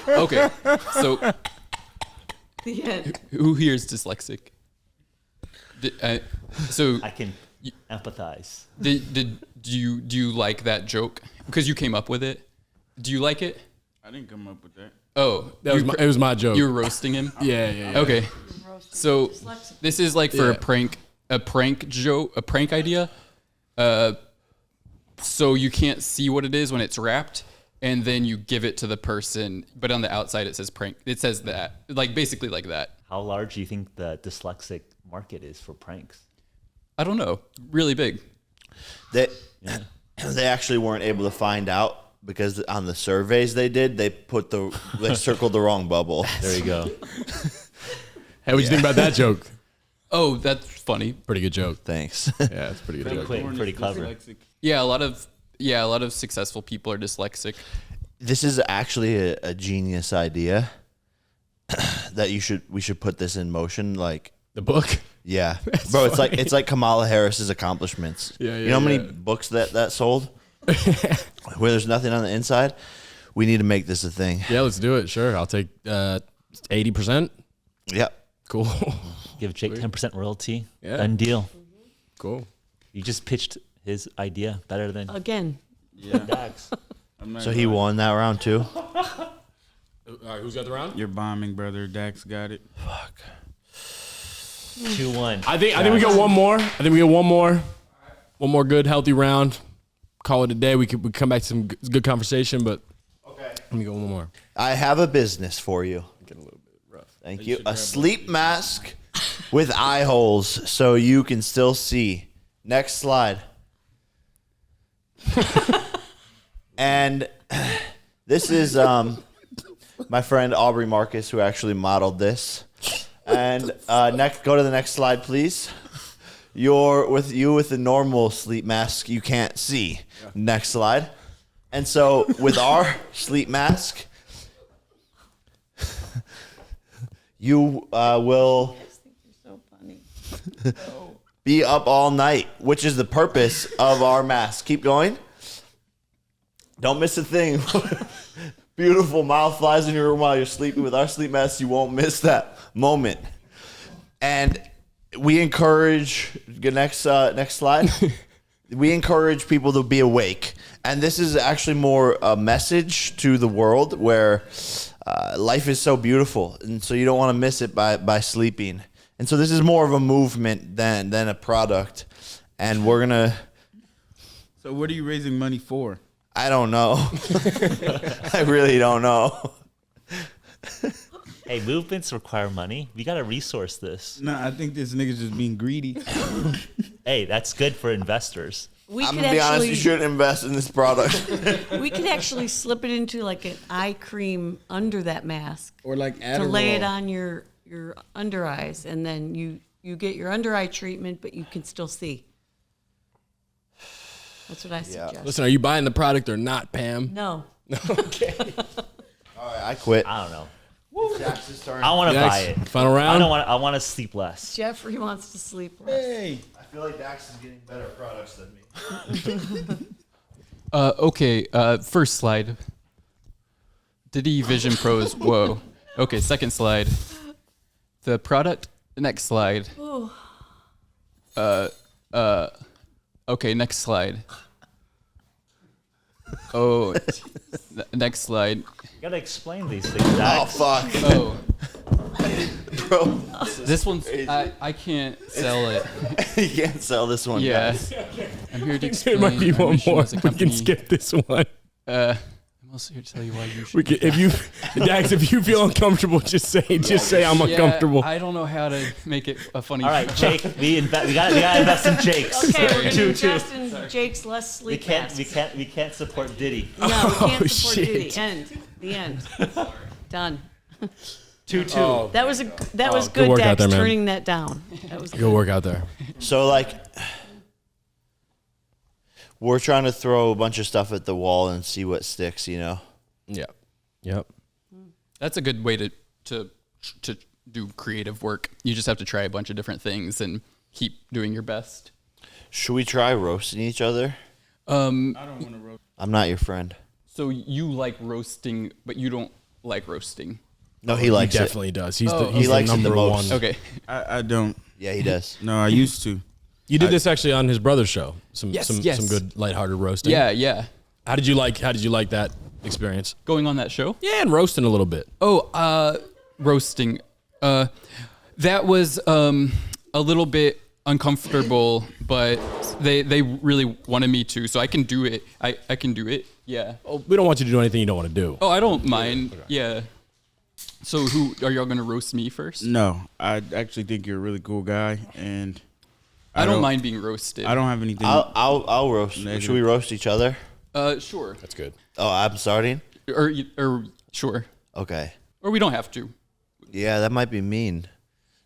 Okay, so The end. who here is dyslexic? So I can empathize. do you like that joke? Because you came up with it. Do you like it? I didn't come up with that. Oh, It was my joke. you were roasting him. yeah. Okay. So this is like for Yeah. a prank joke, a prank idea. So you can't see what it is when it's wrapped, and then you give it to the person, but on the outside it says prank. It says that, like basically like that. How large do you think the dyslexic market is for pranks? I don't know. Really big. They actually weren't able to find out because on the surveys they did, they circled the wrong bubble. There you go. Hey, what you think about that joke? Oh, that's funny. Pretty good joke. Thanks. Yeah, it's a pretty good Pretty joke. quick, pretty clever. Yeah, a lot of successful people are dyslexic. This is actually a genius idea that we should put this in motion. Like The book? yeah, bro, it's like Kamala Harris's accomplishments. Yeah, you know how many yeah. books that sold where there's nothing on the inside? We need to make this a thing. Yeah, let's do it. Sure. I'll take 80%. Yep. Cool. Give Jake 10% royalty. Yeah. Done deal. Cool. You just pitched his idea better than Again. Dax. So he won that round too. All right, who's got the round? You're bombing, brother. Dax got it. 2-1. I think we got one more. One more good, healthy round. Call it a day. We could come back to some good conversation, but okay. Let me go one more. I have a business for you. Get a little bit rough. Thank you. A sleep mask with eye holes so you can still see. Next slide. And this is my friend Aubrey Marcus who actually modeled this. And go to the next slide, please. With the normal sleep mask, you can't see. Yeah. Next slide. And so with our sleep mask, you will So funny. be up all night, which is the purpose of our mask. Keep going. Don't miss a thing. Beautiful mouth flies in your room while you're sleeping. With our sleep mask, you won't miss that moment. And we encourage, next slide. We encourage people to be awake. And this is actually more a message to the world where life is so beautiful. And so you don't want to miss it by sleeping. And so this is more of a movement than a product. And we're going to... So what are you raising money for? I don't know. I really don't know. Hey, movements require money. We got to resource this. No, I think this nigga's just being greedy. Hey, that's good for investors. We I'm could going to be honest, you actually, shouldn't invest in this product. we could actually slip it into like an eye cream under that mask Or like Adderall. to lay it on your under eyes, and then you get your under eye treatment, but you can still see. That's what I suggest. Listen, are you buying the product or not, Pam? No. Okay. All right, I quit. I don't know. Jackson's turn. I want to Dax, buy it. final round? I want to sleep less. Jeffrey wants to sleep less. Hey. I feel like Dax is getting better products than me. Okay, first slide. Diddy Vision Pros. Whoa. Okay, second slide. The product. Next slide. Okay, next slide. Oh, next slide. You got to explain these things, Dax. Oh, fuck. Oh, Bro, this one's. I can't sell it. you can't sell this one, Yeah, guys. I'm here to explain. There might be our one mission more. as a We company. can skip this one. I'm also here to tell you why you should. Dax, if you feel uncomfortable, just say I'm uncomfortable. I don't know how to make it a funny. All right, Jake. We gotta invest in Jake's. Okay, we're going to Two. invest in Jake's less We sleep can't support Diddy. No, we can't support shit. Diddy. End. The end. Done. 2-2. That was good good, work out Dax, there, man. turning that down. That was Good work out there. So, like, we're trying to throw a bunch of stuff at the wall and see what sticks, you know? Yeah. Yep. That's a good way to do creative work. You just have to try a bunch of different things and keep doing your best. Should we try roasting each other? I don't want to roast. I'm not your friend. So you like roasting, but you don't like roasting. No, he likes he it. definitely does. He's He likes it the number most. one. Okay. I don't. Yeah, he does. No, I used to. You did this actually on his brother's show. Some Yes. good lighthearted roasting. Yeah. How did you like that experience? Going on that show? Yeah, and roasting a little bit. Oh, roasting. That was a little bit uncomfortable, but they really wanted me to, so I can do it. I can do it. Yeah. Oh, we don't want you to do anything you don't want to do. Oh, I don't mind. Okay. Yeah. So who are y'all gonna roast me first? No, I actually think you're a really cool guy, and I don't mind being roasted. I don't have anything. I'll roast. Negative. Should we roast each other? Sure. That's good. Oh, I'm starting. Or sure. Okay. Or we don't have to. Yeah, that might be mean.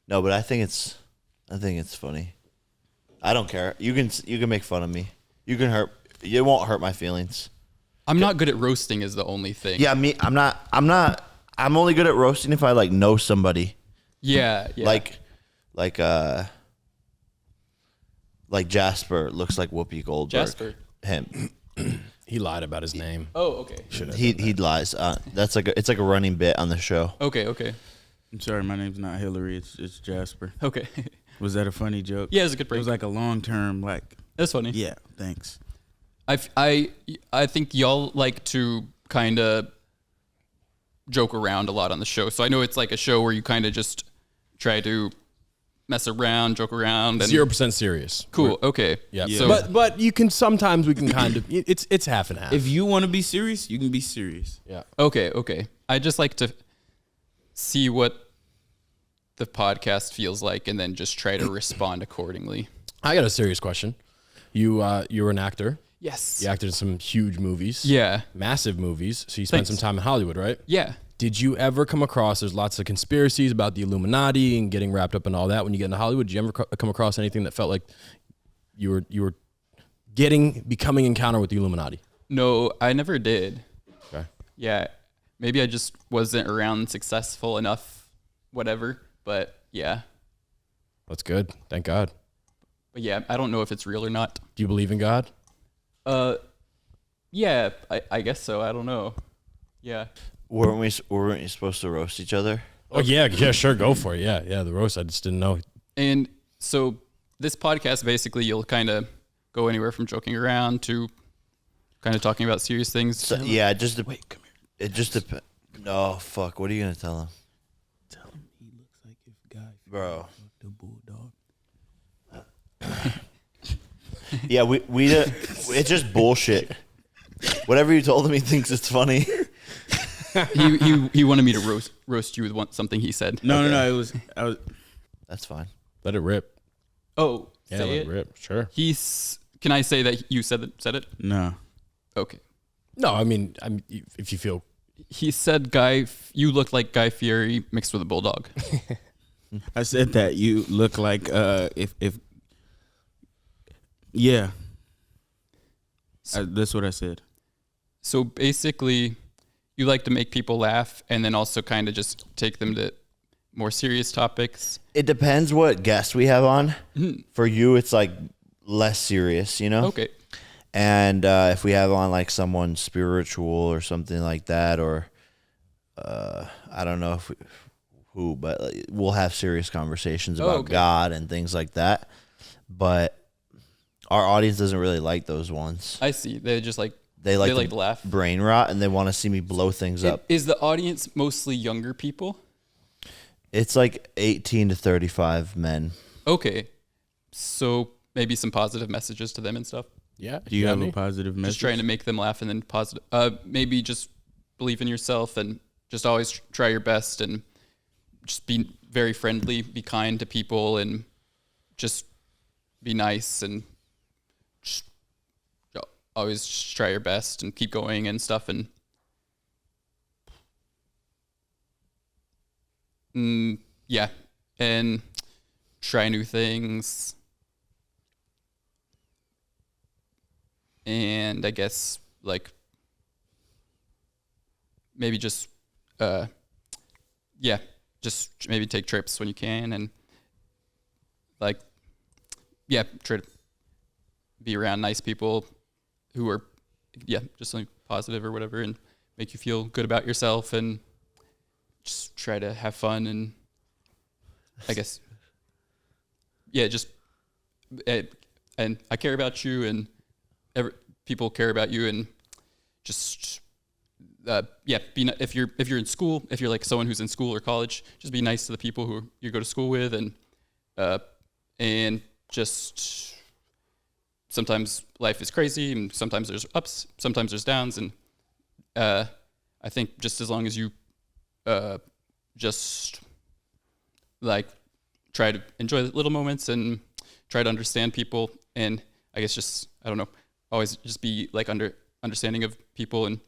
No, but I think it's funny. I don't care. You can make fun of me. You can hurt. It won't hurt my feelings. I'm not good at roasting is the only thing. Yeah, I'm not. I'm only good at roasting if I like know somebody. Yeah. Like Jasper looks like Whoopi Goldberg. Jasper. Him. He lied about his name. Oh, okay. He lies. It's like a running bit on the show. Okay. I'm sorry, my name's not Hillary. It's Jasper. Okay. Was that a funny joke? Yeah, it was a good It break. was like a long term, like. That's funny. Yeah, thanks. I think y'all like to kind of joke around a lot on the show. So I know it's like a show where you kind of just try to mess around, joke around. And 0% serious. Cool. Okay. Yeah. So, But you can sometimes we can kind of it's half and half. If you want to be serious, you can be serious. Yeah. Okay. I just like to see what the podcast feels like and then just try to respond accordingly. I got a serious question. You were an actor. Yes. You acted in some huge movies. Yeah. Massive movies. So you spent Thanks. some time in Hollywood, right? Yeah. Did you ever come across, there's lots of conspiracies about the Illuminati and getting wrapped up in all that when you get into Hollywood. Did you ever come across anything that felt like you were becoming encounter with the Illuminati? No, I never did. Okay. Yeah. Maybe I just wasn't around successful enough, whatever. But yeah. That's good. Thank God. But yeah, I don't know if it's real or not. Do you believe in God? Yeah, I guess so. I don't know. Yeah. Weren't we supposed to roast each other? Oh, yeah, sure. Go for it. Yeah, the roast. I just didn't know. And so this podcast, basically, you'll kind of go anywhere from joking around to kind of talking about serious things. So, yeah, it just wait. Come here. It just depends. No, fuck. What are you gonna tell him? Tell him he looks like if Guy Bro. the bulldog. Yeah, we it's just bullshit. Whatever you told him, he thinks it's funny. he wanted me to roast you with something he said. No. I was. That's fine. Let it rip. Oh, Yeah, say let it. it rip. Sure. Can I say that you said it? No. Okay. No, I mean, if you feel. He said, you look like Guy Fieri mixed with a bulldog. I said that you look like if yeah. That's what I said. So basically, you like to make people laugh and then also kind of just take them to more serious topics. It depends what guest we have on. For you, it's like less serious, you know? Okay. And if we have on like someone spiritual or something like that, or I don't know who, but we'll have serious conversations about God and things like that. But our audience doesn't really like those ones. I see. They just like They like to laugh. brain rot, and they want to see me blow things up. Is the audience mostly younger people? It's like 18 to 35 men. Okay. So maybe some positive messages to them and stuff. Yeah. Do you have any? a positive message? Just trying to make them laugh and then positive. Maybe just believe in yourself and just always try your best and just be very friendly, be kind to people, and just be nice and just always just try your best and keep going and stuff. And yeah, and try new things. And I guess like maybe just just maybe take trips when you can, and like try to be around nice people who are just something positive or whatever, and make you feel good about yourself, and just try to have fun, and I guess just and I care about you, and people care about you, and just if you're in school, if you're like someone who's in school or college, just be nice to the people who you go to school with, and just sometimes life is crazy, and sometimes there's ups, sometimes there's downs, and I think just as long as you just like try to enjoy the little moments and try to understand people, and I guess just I don't know, always just be like understanding of people, and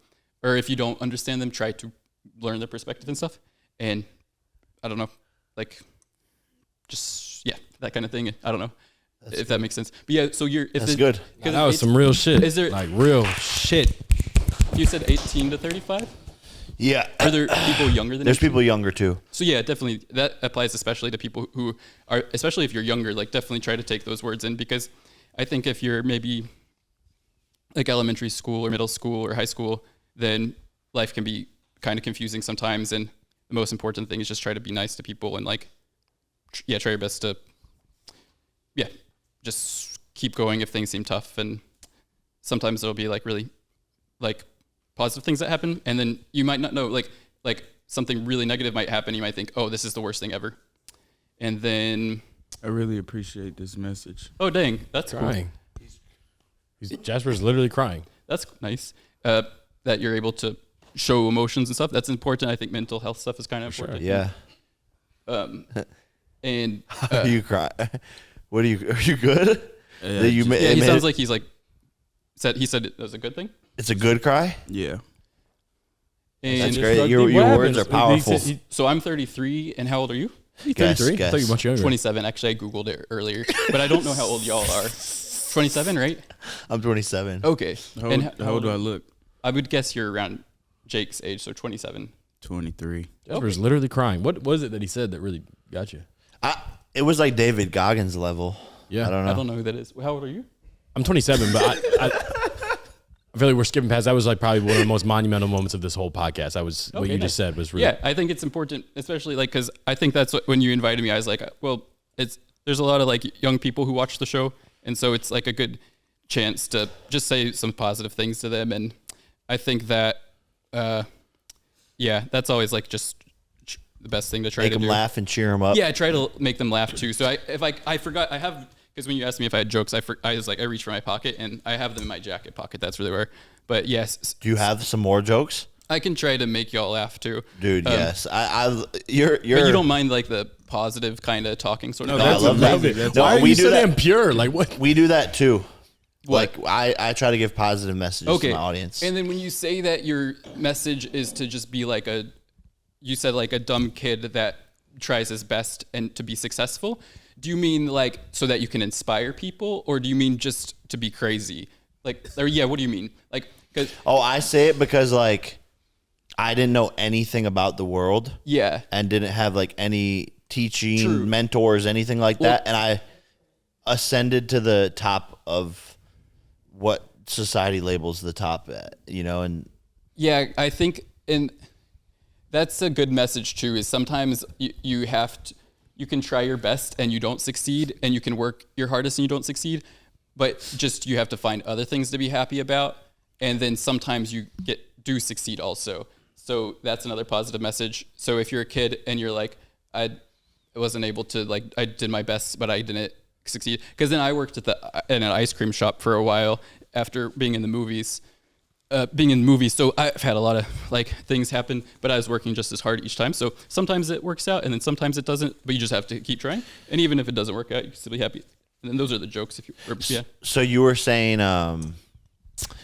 or if you don't understand them, try to learn their perspective and stuff. And I don't know, like just that kind of thing. I don't know if that makes sense. But yeah, so That's good. That was some real shit. Is there like real shit? You said 18 to 35? Yeah. Are there people younger than? There's 18? people younger too. So yeah, definitely that applies especially to people who are, especially if you're younger, like definitely try to take those words in, because I think if you're maybe like elementary school or middle school or high school, then life can be kind of confusing sometimes. And the most important thing is just try to be nice to people and like, try your best to, just keep going if things seem tough. And sometimes there'll be like really like positive things that happen, and then you might not know, like something really negative might happen. You might think, oh, this is the worst thing ever. And then I really appreciate this message. oh dang, that's Crying. cool. Jasper's literally crying. That's nice. That you're able to show emotions and stuff. That's important. I think mental health stuff is kind of important. Yeah. And Are you crying? Are you good? Yeah, That you ma- he made sounds it- like he's like he said it was a good thing. It's a good cry. Yeah. And That's great. What Your words happens? are powerful. He said- so I'm 33, and how old are you? He's Guess, 33. I guess. thought you were much younger. 27. Actually, I googled it earlier, but I don't know how old y'all are. 27, right? I'm 27. Okay. And How old do I look? I would guess you're around Jake's age, so 27. 23. Jasper's literally crying. What was it that he said that really got you? It was like David Goggins level. Yeah. I don't know. I don't know who that is. How old are you? I'm 27, but I feel like we're skipping past. That was like probably one of the most monumental moments of this whole podcast. What you nice. just said was really. Yeah, I think it's important, especially like because I think that's what, when you invited me, I was like, well, there's a lot of like young people who watch the show, and so it's like a good chance to just say some positive things to them. And I think that, that's always like just the best thing to try Make to them do. laugh and cheer them up. Yeah, I try to make them laugh too. So I forgot, I have, because when you asked me if I had jokes, I was like, I reached for my pocket and I have them in my jacket pocket. That's where they were. But yes, Do you have some more jokes? I can try to make y'all laugh too. Dude, yes. You're But you don't mind like the positive kind of talking sort of No, thing? I love that. Why No, are we you do so that. damn pure? Like what? We do that too. What? Like I try to give positive messages Okay. to my audience. And then when you say that your message is to just be like you said like a dumb kid that tries his best and to be successful, do you mean like so that you can inspire people, or do you mean just to be crazy? Like, or what do you mean? Like, cause I say it because like I didn't know anything about the world and didn't have like any teaching True. mentors, anything like that. And I ascended to the top of what society labels the top at, and yeah, I think, and that's a good message too, is sometimes you have to, you can try your best and you don't succeed, and you can work your hardest and you don't succeed, but just you have to find other things to be happy about. And then sometimes you do succeed also. So that's another positive message. So if you're a kid and you're like, I wasn't able to, like, I did my best, but I didn't succeed. Because then I worked in an ice cream shop for a while after being in the movies. So I've had a lot of like things happen, but I was working just as hard each time. So sometimes it works out and then sometimes it doesn't, but you just have to keep trying. And even if it doesn't work out, you can still be happy. And then those are the jokes. So you were saying,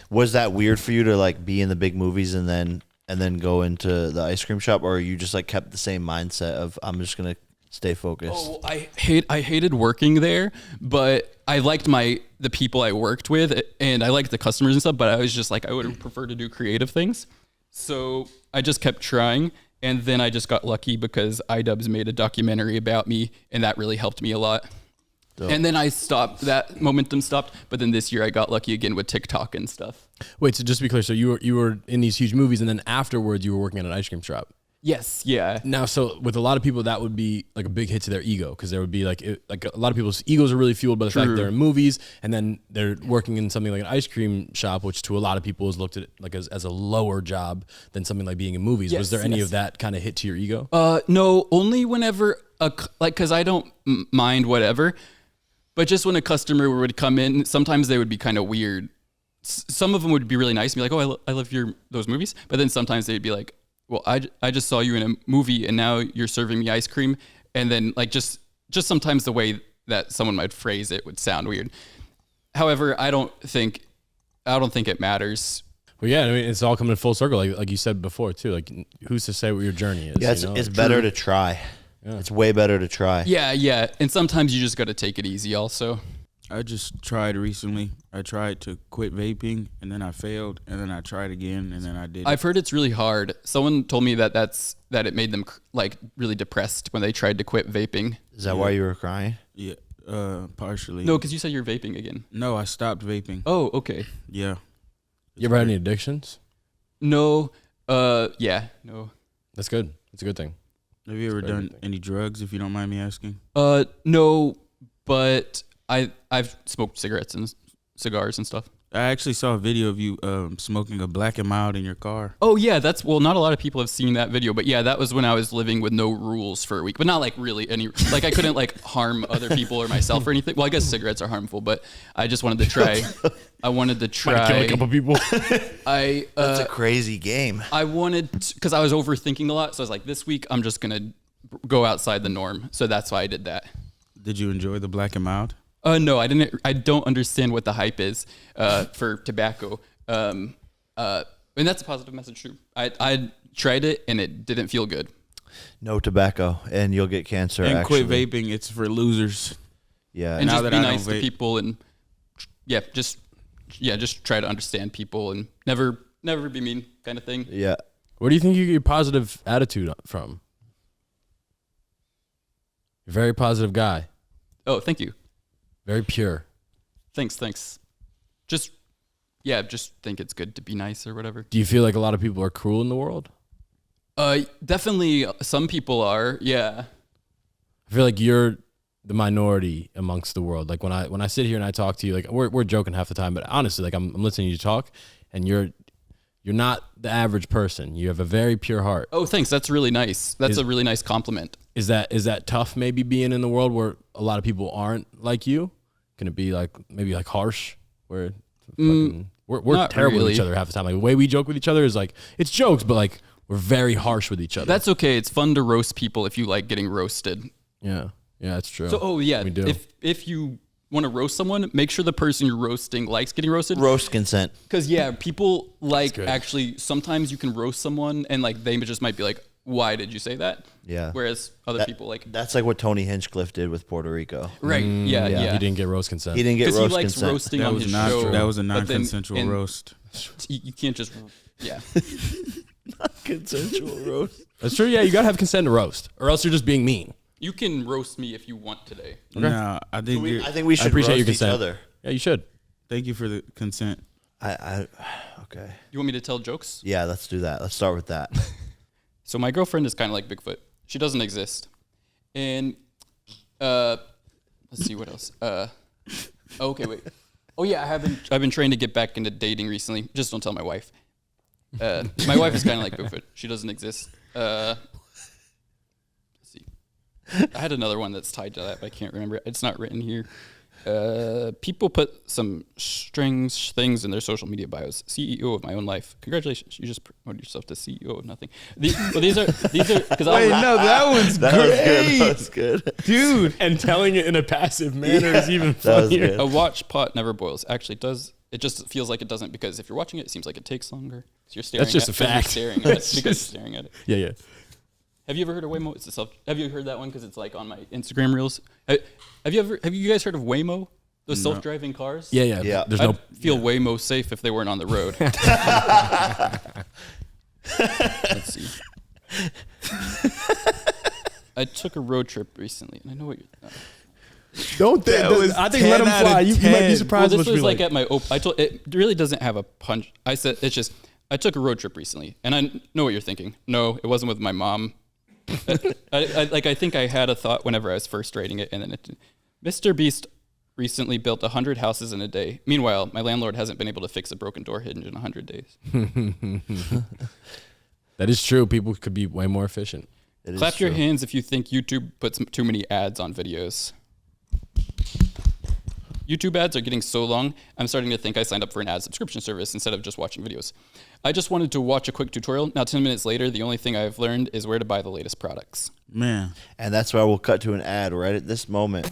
was that weird for you to like be in the big movies and then go into the ice cream shop, or you just like kept the same mindset of I'm just gonna stay focused? Oh, I hated working there, but I liked the people I worked with, and I liked the customers and stuff, but I was just like, I would prefer to do creative things. So I just kept trying, and then I just got lucky because iDubbbz made a documentary about me, and that really helped me a lot. Dope. And then I stopped, that momentum stopped, but then this year I got lucky again with TikTok and stuff. Wait, so just to be clear, so you were in these huge movies, and then afterwards you were working at an ice cream shop. Yes, yeah. Now, so with a lot of people, that would be like a big hit to their ego, because there would be like a lot of people's egos are really fueled by the fact they're in movies, and then they're working in something like an ice cream shop, which to a lot of people is looked at like as a lower job than something like being in movies. Yes, was there any of that kind of hit to your ego? No, only whenever because I don't mind whatever, but just when a customer would come in, sometimes they would be kind of weird. Some of them would be really nice and be like, "Oh, I love those movies," but then sometimes they'd be like, well, I just saw you in a movie and now you're serving me ice cream. And then like just sometimes the way that someone might phrase it would sound weird. However, I don't think it matters. Well, yeah, I mean, it's all coming full circle, like you said before too. Like, who's to say what your journey is? Yeah, you know? it's better to try. Yeah. It's way better to try. Yeah. And sometimes you just got to take it easy also. I just tried recently. I tried to quit vaping, and then I failed, and then I tried again, and then I did. I've heard it's really hard. Someone told me that it made them like really depressed when they tried to quit vaping. Is that why you were crying? Yeah, partially. No, because you said you're vaping again. No, I stopped vaping. Oh, okay. Yeah. You ever had any addictions? No. Yeah. No. That's good. It's a good thing. Have you ever done any drugs, if you don't mind me asking? No, but I've smoked cigarettes and cigars and stuff. I actually saw a video of you smoking a Black and Mild in your car. Oh yeah, not a lot of people have seen that video, but yeah, that was when I was living with no rules for a week, but not like really any, like I couldn't like harm other people or myself or anything. Well, I guess cigarettes are harmful, but I just wanted to try. Might kill a couple people. That's a crazy game. I wanted, because I was overthinking a lot, so I was like, this week I'm just gonna go outside the norm. So that's why I did that. Did you enjoy the Black and Mild? No, I didn't. I don't understand what the hype is for tobacco. And that's a positive message too. I tried it and it didn't feel good. No tobacco, and you'll get cancer. And actually. quit vaping. It's for losers. Yeah, And now just that be I don't nice to vape. people and just try to understand people and never be mean, kind of thing. yeah. Where do you think you get your positive attitude from? You're a very positive guy. Oh, thank you. Very pure. Thanks. Just think it's good to be nice or whatever. Do you feel like a lot of people are cruel in the world? Definitely some people are. Yeah. I feel like you're the minority amongst the world. Like when I sit here and I talk to you, like we're joking half the time, but honestly, like I'm listening to you talk, and you're not the average person. You have a very pure heart. Oh, thanks. That's really nice. That's a really nice compliment. Is that tough? Maybe being in the world where a lot of people aren't like you. Can it be like maybe like harsh? Where we're terrible with each other half the time. Like the way we joke with each other is like it's jokes, but like we're very harsh with each other. That's okay. It's fun to roast people if you like getting roasted. Yeah, that's true. So, we do. If you want to roast someone, make sure the person you're roasting likes getting roasted. Roast consent. Because people like actually sometimes you can roast someone and like they just might be like, why did you say that? Yeah. Whereas other people like That's like what Tony Hinchcliffe did with Puerto Rico. right. Yeah. He didn't get roast consent. He didn't get Because roast he likes consent. roasting That on was his not. show. That was a but then- non-consensual and roast. You can't just Consensual roast. That's true. Yeah, you gotta have consent to roast, or else you're just being mean. You can roast me if you want today. No, I think. I think we should appreciate roast your each consent. other. Yeah, you should. Thank you for the consent. Okay. You want me to tell jokes? Yeah, let's do that. Let's start with that. So my girlfriend is kind of like Bigfoot. She doesn't exist. And let's see what else. Okay, wait. Oh yeah, I've been trying to get back into dating recently. Just don't tell my wife. My wife is kind of like Bigfoot. She doesn't exist. Let's see. I had another one that's tied to that, but I can't remember it. It's not written here. People put some strange things in their social media bios. CEO of my own life. Congratulations, you just promoted yourself to CEO of nothing. These are because Wait, no, that one's That great, was good. dude. And telling it in a passive manner is even That was funnier. good. a watch pot never boils. Actually, it does. It just feels like it doesn't because if you're watching it, it seems like it takes longer. You're staring. That's just a 'cause you're fact. staring at That's it because just- you're staring at it. Yeah. Have you ever heard of Waymo? It's a self. Have you heard that one? Because it's like on my Instagram reels. Have you guys heard of Waymo? Those self-driving cars. Yeah. Yeah. There's no. I'd feel way more safe if they weren't on the road. Let's see. I took a road trip recently, and I know what you're. Don't think. That was I think 10 let them out fly. of You might 10. be surprised. Well, what this was you like at my. I told it really doesn't have a punch. I said it's just. I took a road trip recently, and I know what you're thinking. No, it wasn't with my mom. I think I had a thought whenever I was first writing it, and then it. Mr. Beast recently built 100 houses in a day. Meanwhile, my landlord hasn't been able to fix a broken door hinge in 100 days. That is true. People could be way more efficient. It is Clap your true. hands if you think YouTube puts too many ads on videos. YouTube ads are getting so long, I'm starting to think I signed up for an ad subscription service instead of just watching videos. I just wanted to watch a quick tutorial. Now, 10 minutes later, the only thing I've learned is where to buy the latest products. Man, And that's why we'll cut to an ad right at this moment.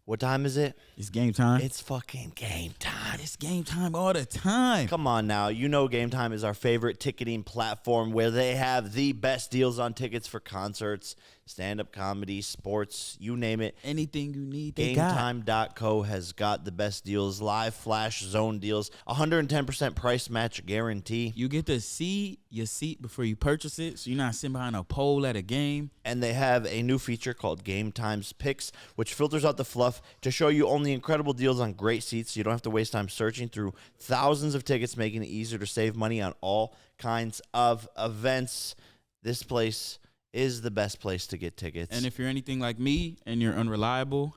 What time is it? it's game time. It's fucking game time. God, it's game time all the time. Come on now. You know Game Time is our favorite ticketing platform where they have the best deals on tickets for concerts, stand-up comedy, sports, you name it. Anything you need, they got. GameTime.co has got the best deals, live flash zone deals, 110% price match guarantee. You get to see your seat before you purchase it, so you're not sitting behind a pole at a game. And they have a new feature called Game Times Picks, which filters out the fluff to show you only incredible deals on great seats, so you don't have to waste time searching through thousands of tickets, making it easier to save money on all kinds of events. This place is the best place to get tickets. And if you're anything like me and you're unreliable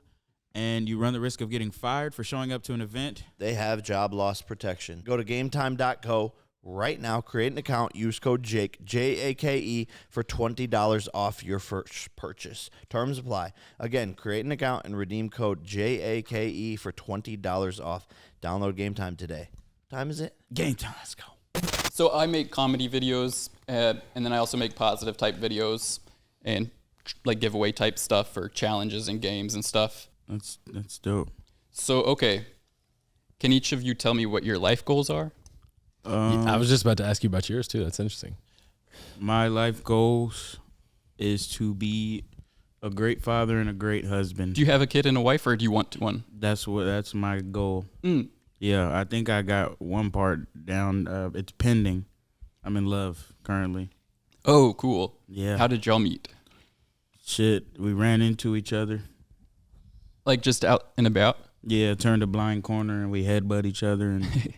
and you run the risk of getting fired for showing up to an event, they have job loss protection. Go to GameTime.co right now, create an account, use code JAKE, J-A-K-E, for $20 off your first purchase. Terms apply. Again, create an account and redeem code JAKE for $20 off. Download Game Time today. What time is it? game time. Let's go. So I make comedy videos, and then I also make positive type videos and like giveaway type stuff for challenges and games and stuff. That's dope. So, okay. Can each of you tell me what your life goals are? I was just about to ask you about yours too. That's interesting. My life goals is to be a great father and a great husband. Do you have a kid and a wife, or do you want one? That's my goal. Yeah, I think I got one part down. It's pending. I'm in love currently. Oh, cool. Yeah. How did y'all meet? Shit, we ran into each other. Like just out and about? Yeah, turned a blind corner and we headbutt each other. And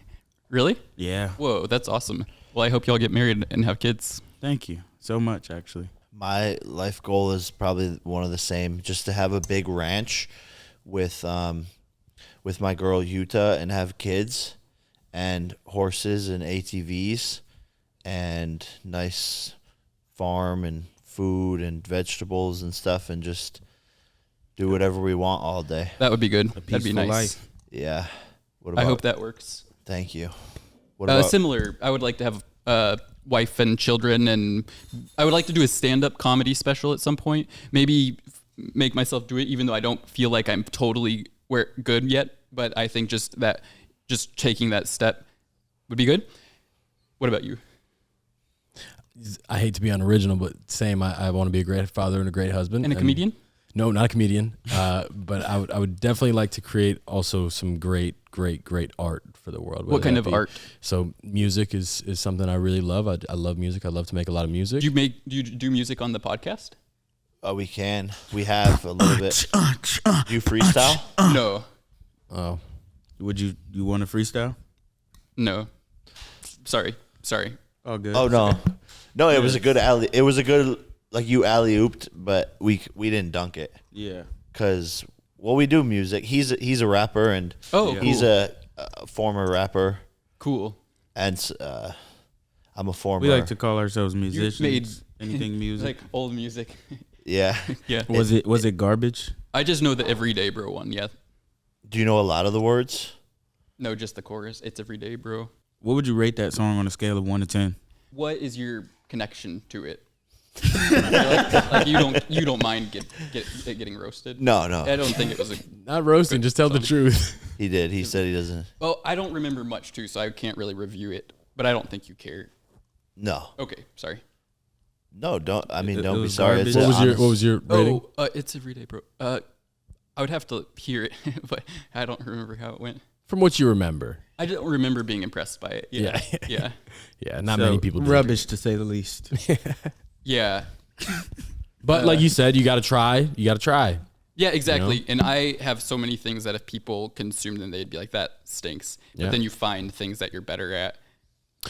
Really? yeah. Whoa, that's awesome. Well, I hope y'all get married and have kids. Thank you so much, actually. My life goal is probably one of the same, just to have a big ranch with my girl Yuta and have kids and horses and ATVs and nice farm and food and vegetables and stuff, and just do whatever we want all day. That would be good. A That'd be peaceful nice. life. Yeah. What I hope that works. Thank you. What about Similar. I would like to have a wife and children, and I would like to do a stand-up comedy special at some point. Maybe make myself do it, even though I don't feel like I'm totally good yet. But I think just taking that step would be good. What about you? I hate to be unoriginal, but same. I want to be a great father and a great husband. And a comedian? No, not a comedian. But I would definitely like to create also some great art for the world. What kind of art? So music is something I really love. I love music. I love to make a lot of music. Do you do music on the podcast? Oh, we can. We have a little bit. Do you freestyle? No. Oh, Would you want to freestyle? No. Sorry. Oh, good. Oh no, no. It was a good alley. It was a good, like, you alley ooped, but we didn't dunk it Yeah. because we do music. He's a rapper, and he's a former rapper, Cool. and I'm a former. We like to call ourselves musicians. made Anything music. Like old music. Yeah. Yeah. Was it garbage? I just know the Everyday Bro one. Yeah. Do you know a lot of the words? No, just the chorus. It's Everyday Bro. What would you rate that song on a scale of 1 to 10? What is your connection to it? like you don't mind getting roasted? No. I don't think it was a. not roasting. Just tell the truth. He did. He said he doesn't. Well, I don't remember much too, so I can't really review it. But I don't think you care. No. Okay, sorry. No. Don't. I mean, It don't be was sorry. garbage. It's What was your rating? It's Everyday Bro. I would have to hear it, but I don't remember how it went. From what you remember. I don't remember being impressed by it. Yeah. Yeah. Yeah, not So, many people do. Rubbish, to say the least. Yeah. But like you said, you got to try. Yeah, exactly. And I have so many things that if people consume them, they'd be like, that stinks. But Yeah. then you find things that you're better at.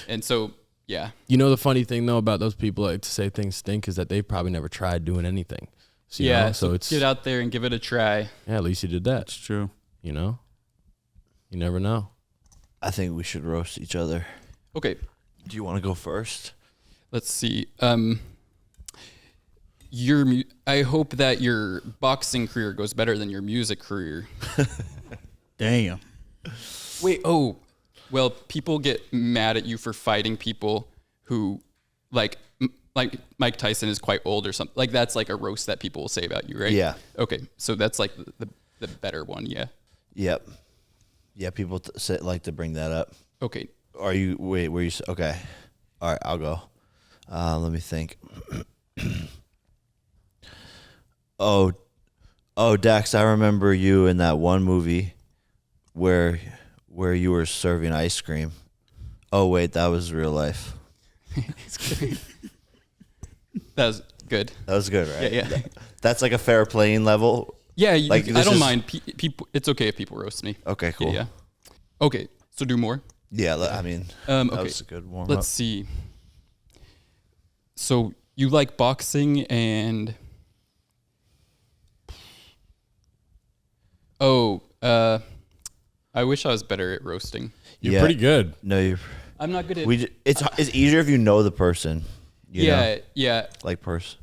And so, yeah. You know the funny thing though about those people like to say things stink is that they've probably never tried doing anything. So, you know, so it's get out there and give it a try. yeah. At least you did that. It's true. You know, you never know. I think we should roast each other. Okay, Do you want to go first? let's see. I hope that your boxing career goes better than your music career. Damn. Wait, well, people get mad at you for fighting people who, like Mike Tyson is quite old or something. Like, that's like a roast that people will say about you, right? Yeah. Okay, so that's like the better one, yeah. Yep. Yeah, people like to bring that up. Okay. Are you wait? Were you okay? All right, I'll go. Let me think. Oh, Dax, I remember you in that one movie where you were serving ice cream. Oh wait, that was real life. That was good. That was good, right? Yeah. That's like a fair playing level. Yeah, Like, I this don't is- mind. People, it's okay if people roast me. Okay, cool. Yeah. Okay, so do more. Yeah, I mean, Okay. that was a good warm Let's up. see. So you like boxing and I wish I was better at roasting. You're pretty good. No, you're. I'm not good at. It's easier if you know the person. You know? Yeah. Like person.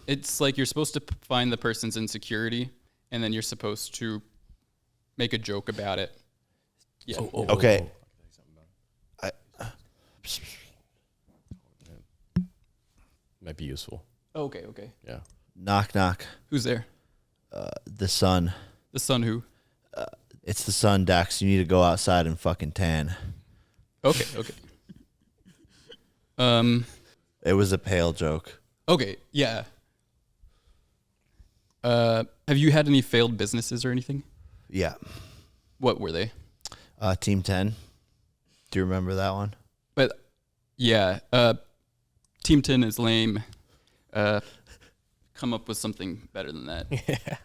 It's like you're supposed to find the person's insecurity, and then you're supposed to make a joke about it. Yeah. Okay. Might be useful. Okay. Yeah. Knock knock. Who's there? The sun. The son who? It's the sun, Dax. You need to go outside and fucking tan. Okay. It was a pale joke. Okay. Yeah. Have you had any failed businesses or anything? Yeah. What were they? Team 10. Do you remember that one? But yeah, Team 10 is lame. Come up with something better than that. Yeah.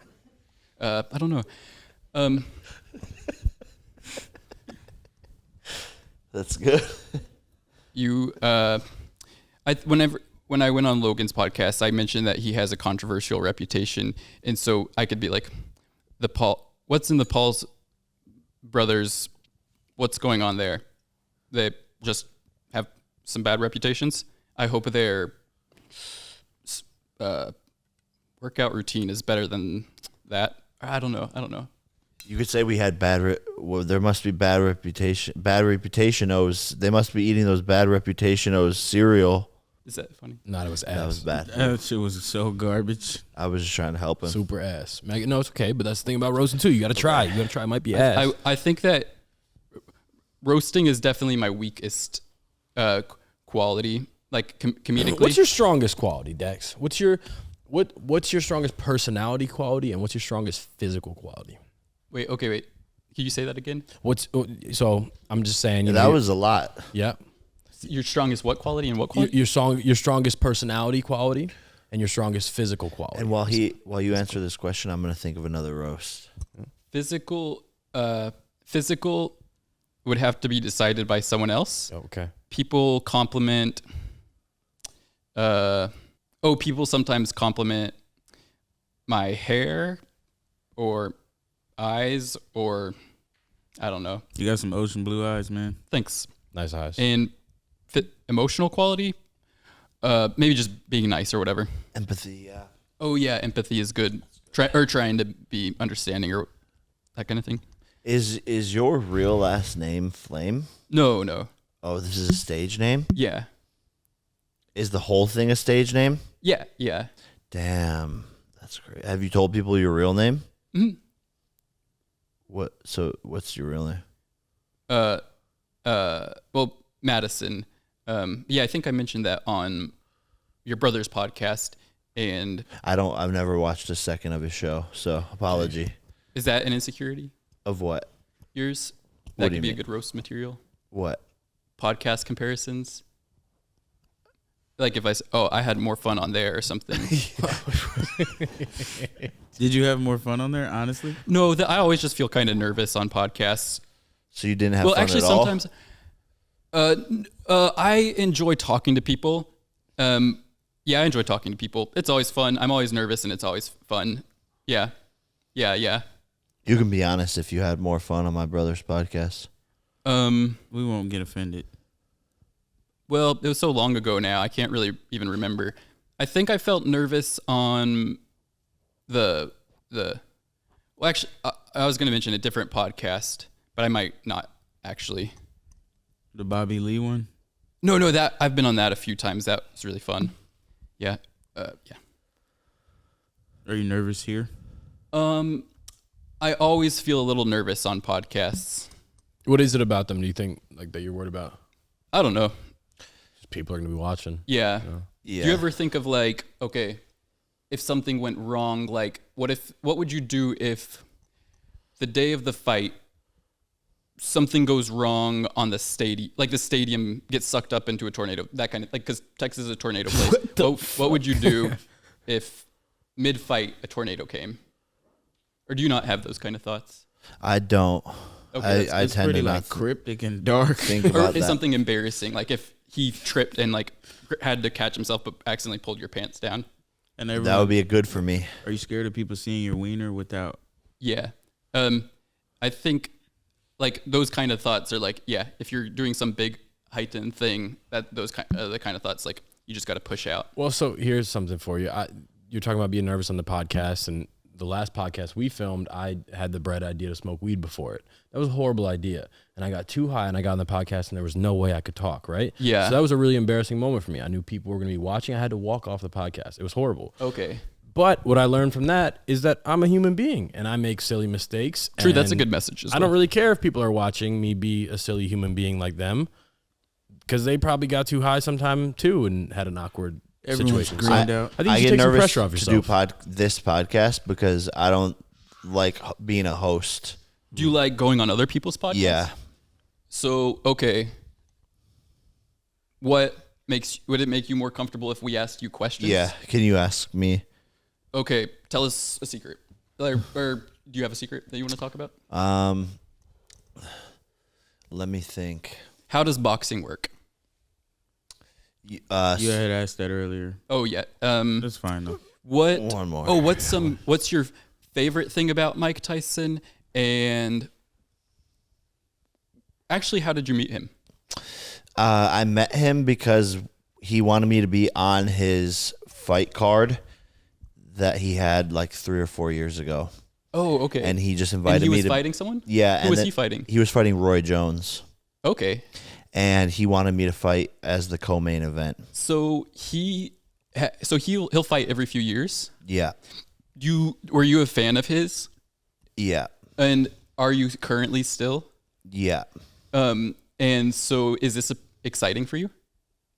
I don't know. That's good. When I went on Logan's podcast, I mentioned that he has a controversial reputation, and so I could be like, what's in the Paul's brothers? What's going on there? They just have some bad reputations. I hope their workout routine is better than that. I don't know. You could say we had there must be bad reputation O's. They must be eating those bad reputation O's cereal. Is that funny? No, it was ass. That was bad. That shit was so garbage. I was just trying to help him. Super ass. Megan, no, it's okay, but that's the thing about roasting too. You got to try. It might be ass. I think that roasting is definitely my weakest quality, like comedically. What's your strongest quality, Dax? What's your strongest personality quality, and what's your strongest physical quality? Wait. Can you say that again? So I'm just saying. That was a lot. Yeah. Your strongest what quality and what quality? Your strongest personality quality and your strongest physical quality. And while you answer this question, I'm gonna think of another roast. Physical would have to be decided by someone else. Okay. People compliment. People sometimes compliment my hair, or eyes, or I don't know. You got some ocean blue eyes, man. Thanks. Nice eyes. And emotional quality, maybe just being nice or whatever. Empathy, yeah. Oh yeah, empathy is good. Trying to be understanding or that kind of thing. Is your real last name Flame? No. Oh, this is a stage name? Yeah. Is the whole thing a stage name? Yeah. Damn, that's great. Have you told people your real name? Mm-hmm. What's your real name? Well, Madison. I think I mentioned that on your brother's podcast, and I've never watched a second of his show, so apology. Is that an insecurity? Of what? Yours? What That do you could be a mean? good roast material. What? Podcast comparisons. Like if I had more fun on there or something. Did you have more fun on there, honestly? No, I always just feel kind of nervous on podcasts. So you didn't have fun Actually, at all? sometimes I enjoy talking to people. I enjoy talking to people. It's always fun. I'm always nervous, and it's always fun. Yeah. You can be honest if you had more fun on my brother's podcast. We won't get offended. Well, it was so long ago now, I can't really even remember. I think I felt nervous on I was going to mention a different podcast, but I might not actually. The Bobby Lee one? No, that I've been on that a few times. That was really fun. Yeah. Are you nervous here? I always feel a little nervous on podcasts. What is it about them? Do you think like that you're worried about? I don't know. Just people are gonna be watching. Yeah. Yeah. Do you ever think of like, okay, if something went wrong, like what would you do if the day of the fight something goes wrong on the stadium, like the stadium gets sucked up into a tornado, that kind of, like, because Texas is a tornado place. What would you do if mid-fight a tornado came? Or do you not have those kind of thoughts? I don't. Okay, I It's tend pretty to like not cryptic and dark. think Or about is that. something embarrassing, like if he tripped and like had to catch himself but accidentally pulled your pants down? And That everyone, would be a good for me. are you scared of people seeing your wiener without? Yeah. I think like those kind of thoughts are like, yeah, if you're doing some big heightened thing, that those kind the kind of thoughts like you just got to push out. Well, so here's something for you. You're talking about being nervous on the podcast, and the last podcast we filmed, I had the bright idea to smoke weed before it. That was a horrible idea. And I got too high and I got on the podcast and there was no way I could talk, right? Yeah. So that was a really embarrassing moment for me. I knew people were going to be watching. I had to walk off the podcast. It was horrible. Okay. But what I learned from that is that I'm a human being and I make silly mistakes. True, that's a and good message as I well. don't really care if people are watching me be a silly human being like them, because they probably got too high sometime too and had an awkward Everyone's situation. greened So out. I think I you get should take some nervous pressure off to do yourself. this podcast because I don't like being a host. Do you like going on other people's podcasts? Yeah. So, okay. Would it make you more comfortable if we asked you questions? Yeah. Can you ask me? Okay, tell us a secret. Or do you have a secret that you want to talk about? Let me think. How does boxing work? You had asked that earlier. Oh yeah. That's fine though. What? One more. Oh, what's your favorite thing about Mike Tyson? And actually, how did you meet him? I met him because he wanted me to be on his fight card that he had like 3 or 4 years ago. Oh, okay. And he just And invited he me was to fighting someone? Yeah. Who was he fighting? He was fighting Roy Jones. Okay. And he wanted me to fight as the co-main event. So he'll fight every few years. Yeah. Were you a fan of his? Yeah. And are you currently still? Yeah. And so is this exciting for you?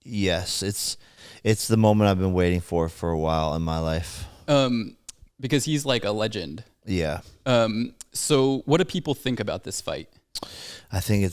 Yes. It's the moment I've been waiting for a while in my life. Because he's like a legend. Yeah. So what do people think about this fight? I think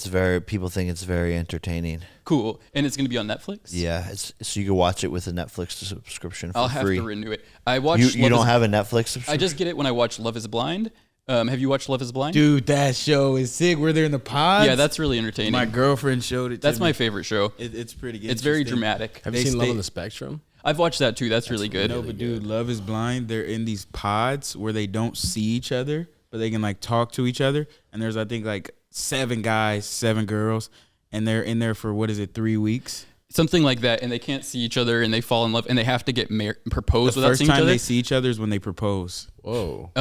people think it's very entertaining. Cool. And it's going to be on Netflix? Yeah, so you can watch it with a Netflix subscription for I'll have free. to renew it. I watched You don't have a Netflix subscription? I just get it when I watch Love is Blind. Have you watched Love is Blind? Dude, that show is sick. Were there in the pods? Yeah, that's really entertaining. My girlfriend showed it to That's me. my favorite show. It's pretty good. It's very dramatic. Have you They seen Love stay- on the Spectrum? I've watched that too. That's really good. No, but dude, Love is Blind. They're in these pods where they don't see each other, but they can like talk to each other. And there's I think like 7 guys, 7 girls, and they're in there for 3 weeks. Something like that, and they can't see each other, and they fall in love, and they have to get proposed The without first seeing each time other. they see each other is when they propose. Whoa.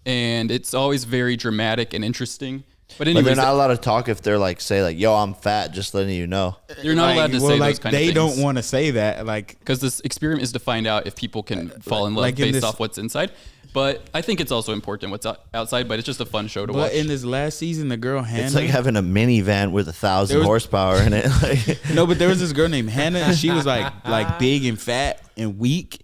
And it's always very dramatic and interesting. But But anyways, they're not allowed to talk if they're like, say like, yo, I'm fat, just letting you know. you're not allowed to say those kind of they things. don't want to say that. Like, Because this experiment is to find out if people can fall in love like in based this- off what's inside. But I think it's also important what's outside. But it's just a fun show to watch. but in this last season, the girl Hannah. It's like having a minivan with 1,000 There was- horsepower in it. Like, No, but there was this girl named Hannah, and she was like big and fat and weak,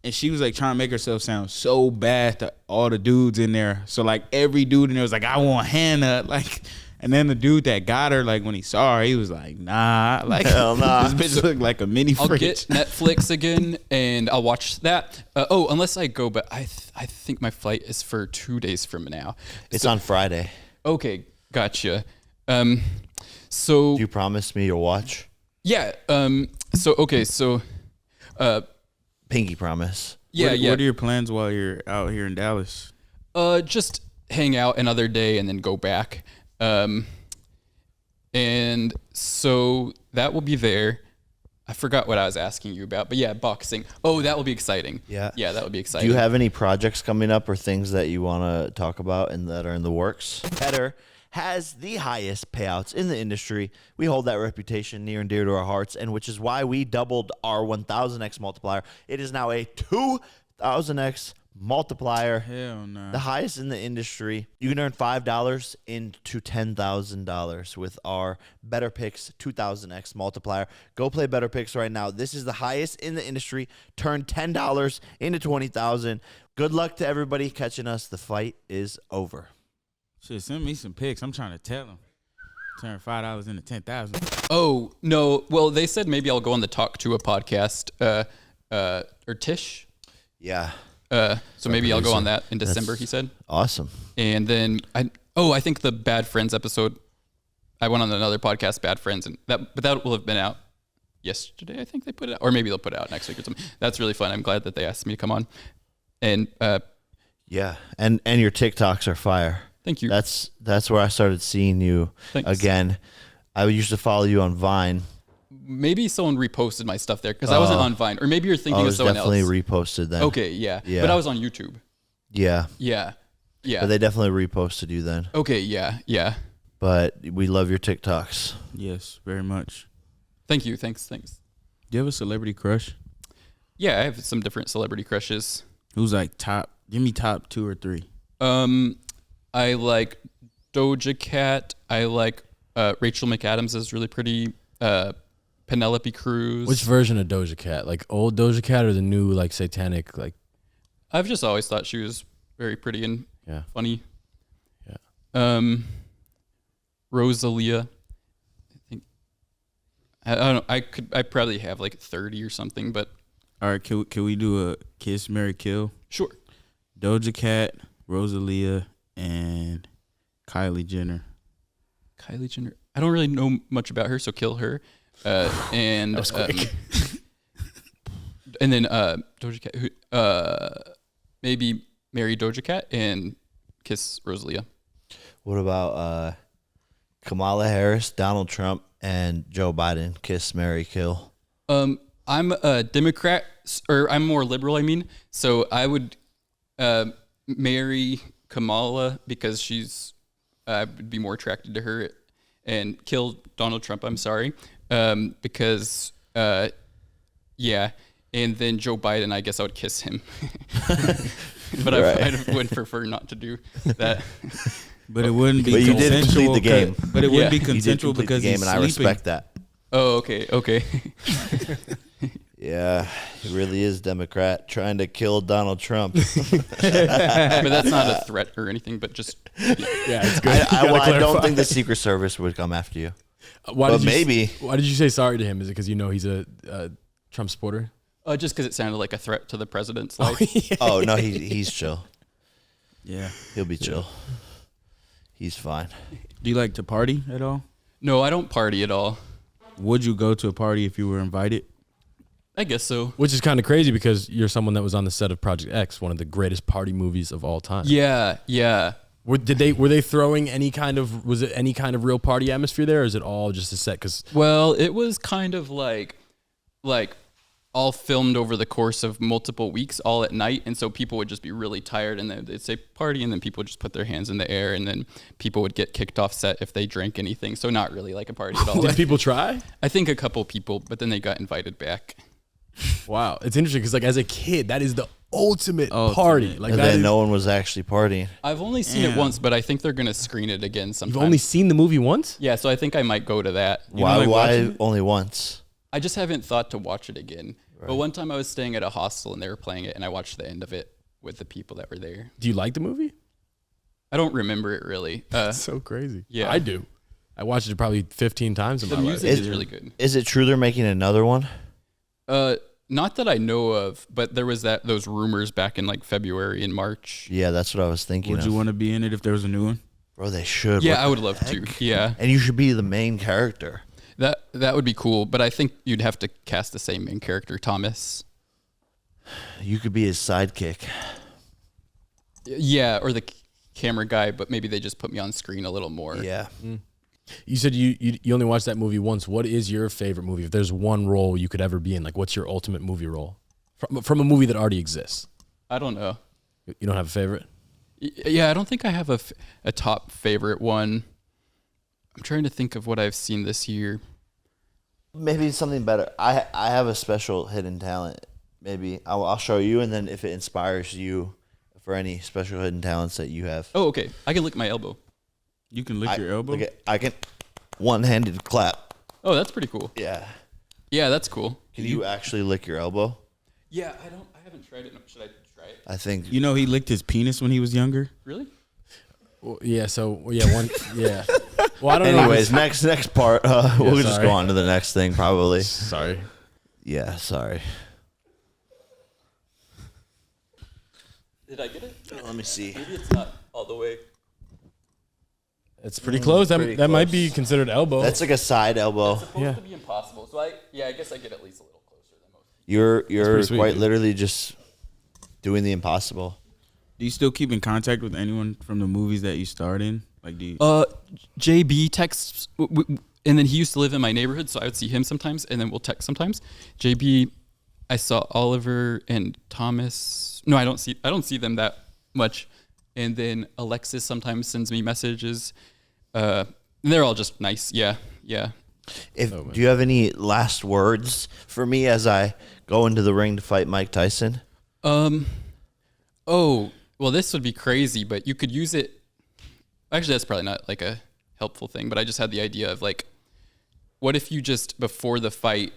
and she was like trying to make herself sound so bad to all the dudes in there. So like every dude in there was like, I want Hannah, like. And then the dude that got her, like when he saw her, he was like, nah, like Hell nah. this bitch looked like a mini I'll fridge. get Netflix again and I'll watch that. Unless I go, but I think my flight is for 2 days from now. it's on Friday. Okay, gotcha. So You promised me you'll watch. yeah. So Pinky promise. yeah, What are your plans while you're out here in Dallas? Just hang out another day and then go back. And so that will be there. I forgot what I was asking you about, but yeah, boxing. Oh, that will be exciting. Yeah. Yeah, that would be Do exciting. you have any projects coming up or things that you want to talk about and that are in the works? Header has the highest payouts in the industry. We hold that reputation near and dear to our hearts, and which is why we doubled our 1000x multiplier. It is now a 2000x multiplier. Hell no. The highest in the industry. You can earn $5 into $10,000 with our Better Picks 2000X multiplier. Go play Better Picks right now. This is the highest in the industry. Turn $10 into $20,000. Good luck to everybody catching us. The fight is over. Shit, send me some pics. I'm trying to tell them. Turn $5 into 10,000. Oh no! Well, they said maybe I'll go on the Talk to a podcast. Or Tish. Yeah. So maybe I'll go on that in December. He said. Awesome. And then I think the Bad Friends episode. I went on another podcast, Bad Friends, and that will have been out yesterday. I think they put it out, or maybe they'll put it out next week or something. That's really fun. I'm glad that they asked me to come on. And yeah, and your TikToks are fire. Thank you. That's where I started seeing you again. I used to follow you on Vine. Maybe someone reposted my stuff there because I wasn't on Vine, or maybe you're thinking of someone else. Definitely reposted then. Okay, yeah, but I was on YouTube. Yeah. But they definitely reposted you then. Okay, yeah. But we love your TikToks. Yes, very much. Thank you. Thanks. Do you have a celebrity crush? Yeah, I have some different celebrity crushes. Who's like top? Give me top 2 or 3. I like Doja Cat. I like Rachel McAdams is really pretty. Penelope Cruz. Which version of Doja Cat? Like old Doja Cat or the new like satanic like? I've just always thought she was very pretty and funny. Yeah. Rosalia. I don't know. I probably have like 30 or something, but All right, can we do a kiss, marry, kill? sure. Doja Cat, Rosalia, and Kylie Jenner. Kylie Jenner. I don't really know much about her, so kill her. And That was quick. and then Doja Cat. Maybe marry Doja Cat and kiss Rosalia. What about Kamala Harris, Donald Trump, and Joe Biden? Kiss, marry, kill. I'm a Democrat, or I'm more liberal, I mean. So I would marry Kamala because I would be more attracted to her, and kill Donald Trump, I'm sorry. Because, yeah. And then Joe Biden, I guess I would kiss him. But I would prefer not to do that. But it wouldn't be But you did consensual. complete the game. But it wouldn't be You did consensual complete because the game, he's and I sleeping. respect that. Oh, okay. Yeah, he really is Democrat trying to kill Donald Trump. But that's not a threat or anything, but just... Yeah, it's good. I don't think the Secret Service would come after you. Why but did maybe. Why did you say sorry to him? Is it because you know he's a Trump supporter? Just because it sounded like a threat to the president's life. Oh, no, he's chill. Yeah. He'll be chill. He's fine. Do you like to party at all? No, I don't party at all. Would you go to a party if you were invited? I guess so. Which is kind of crazy because you're someone that was on the set of Project X, one of the greatest party movies of all time. Yeah. Were they throwing was it any kind of real party atmosphere there, or is it all just a set? Because Well, it was kind of like all filmed over the course of multiple weeks, all at night, and so people would just be really tired, and then they'd say party, and then people would just put their hands in the air, and then people would get kicked off set if they drank anything. So not really like a party at all. did people try? I think a couple people, but then they got invited back. Wow, it's interesting because like as a kid, that is the ultimate party. Like And that then is, no one was actually partying. I've only seen it once, but I think they're gonna screen it again sometime. you've only seen the movie once. Yeah, so I think I might go to that. Why only once? I just haven't thought to watch it again. Right. But one time I was staying at a hostel and they were playing it, and I watched the end of it with the people that were there. Do you like the movie? I don't remember it really. That's so crazy. Yeah. I do. I watched it probably 15 times in The my music life. is really good. Is it true they're making another one? Not that I know of, but there was those rumors back in like February and March. Yeah, that's what I was thinking. Would you want to be in it if there was a new one? Bro, they should. Yeah, What I would the love heck? to. Yeah. And you should be the main character. That would be cool, but I think you'd have to cast the same main character, Thomas. You could be his sidekick. Yeah, or the camera guy, but maybe they just put me on screen a little more. Yeah. You said you only watched that movie once. What is your favorite movie? If there's one role you could ever be in, like what's your ultimate movie role from a movie that already exists? I don't know. You don't have a favorite? Yeah, I don't think I have a top favorite one. I'm trying to think of what I've seen this year. Maybe something better. I have a special hidden talent. Maybe I'll show you, and then if it inspires you for any special hidden talents that you have. Oh, okay. I can lick my elbow. You can lick your elbow. I can one-handed clap. Oh, that's pretty cool. Yeah. Yeah, that's cool. Can you actually lick your elbow? Yeah, I haven't tried it. Should I try it? I think. You know, he licked his penis when he was younger. Really? Well, yeah. So yeah, one. Yeah. Well, I don't know. Anyways, next part. We'll just sorry. go on to the next thing, probably. Sorry. Yeah, sorry. Did I get it? Let me see. Maybe it's not all the way. It's pretty close. pretty That might close. be considered elbow. That's like a side elbow. It's supposed Yeah. to be impossible. So I guess I get at least a little closer than most. You're pretty sweet, quite dude. literally just doing the impossible. Do you still keep in contact with anyone from the movies that you starred in? Like, do you? JB texts, and then he used to live in my neighborhood, so I would see him sometimes, and then we'll text sometimes. JB, I saw Oliver and Thomas. No, I don't see them that much. And then Alexis sometimes sends me messages. They're all just nice. Yeah. Do you have any last words for me as I go into the ring to fight Mike Tyson? Oh, well, this would be crazy, but you could use it. Actually, that's probably not like a helpful thing, but I just had the idea of like, what if you just before the fight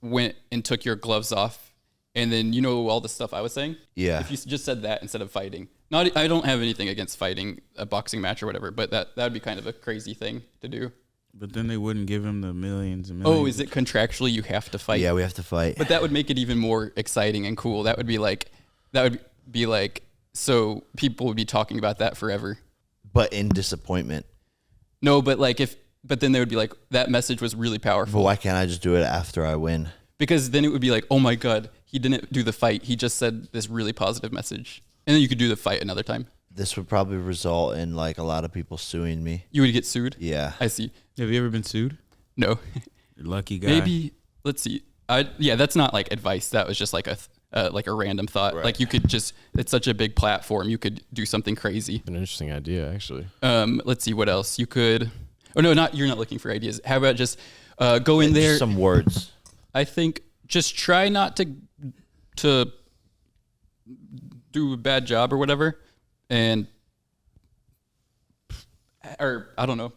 went and took your gloves off, and then you know all the stuff I was saying? Yeah. If you just said that instead of fighting. Not, I don't have anything against fighting a boxing match or whatever, but that would be kind of a crazy thing to do. But then they wouldn't give him the millions and millions. Oh, is it contractually you have to fight? Yeah, we have to fight. But that would make it even more exciting and cool. That would be like, so people would be talking about that forever. But in disappointment. No, but but then they would be like, that message was really But powerful. why can't I just do it after I win? Because then it would be like, oh my God, he didn't do the fight. He just said this really positive message. And then you could do the fight another time. This would probably result in like a lot of people suing me. You would get sued? Yeah. I see. Have you ever been sued? No. You're lucky guy. Maybe, let's see. That's not like advice. That was just like a random thought. Right. Like you could just, it's such a big platform. You could do something crazy. An interesting idea, actually. Let's see what else you could. Oh no, you're not looking for ideas. How about just go in there? Just some words. I think just try not to do a bad job or whatever, or I don't know.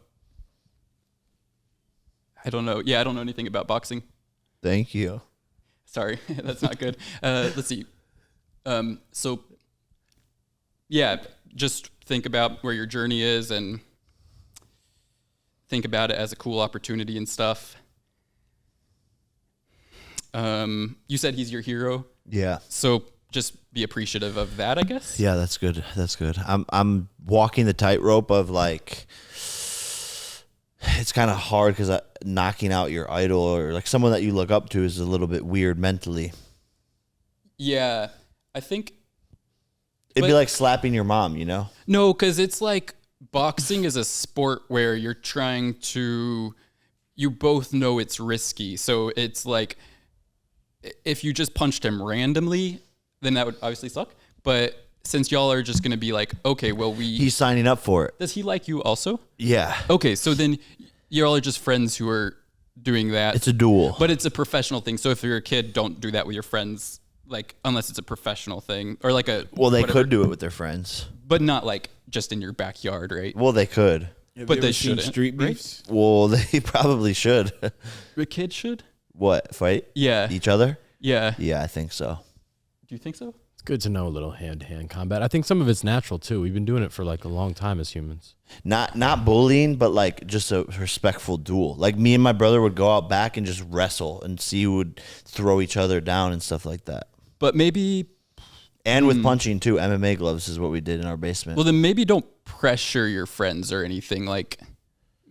Yeah, I don't know anything about boxing. Thank you. Sorry, that's not good. Let's see. So yeah, just think about where your journey is and think about it as a cool opportunity and stuff. You said he's your hero, Yeah. so just be appreciative of that, I guess. Yeah, that's good. That's good. I'm walking the tightrope of like, it's kind of hard because knocking out your idol or like someone that you look up to is a little bit weird mentally. Yeah, I think It'd be But- like slapping your mom, you know? no, because it's like boxing is a sport where you're trying to. You both know it's risky, so it's like if you just punched him randomly, then that would obviously suck. But since y'all are just gonna be like, okay, well, He's signing up for it. does he like you also? Yeah. Okay, so then y'all are just friends who are doing that. It's a duel. But it's a professional thing. So if you're a kid, don't do that with your friends, like unless it's a professional thing or like a. Well, they whatever. could do it with their friends. but not like just in your backyard, right? Well, they could. Have But you they ever seen shouldn't, street right? beefs. Well, they probably should. A kid should. What? Fight Yeah. each other? Yeah. Yeah, I think so. Do you think so? It's good to know a little hand-to-hand combat. I think some of it's natural too. We've been doing it for like a long time as humans. Not bullying, but like just a respectful duel. Like me and my brother would go out back and just wrestle and see who would throw each other down and stuff like that. But maybe. And with punching too, MMA gloves is what we did in our basement. Well, then maybe don't pressure your friends or anything like.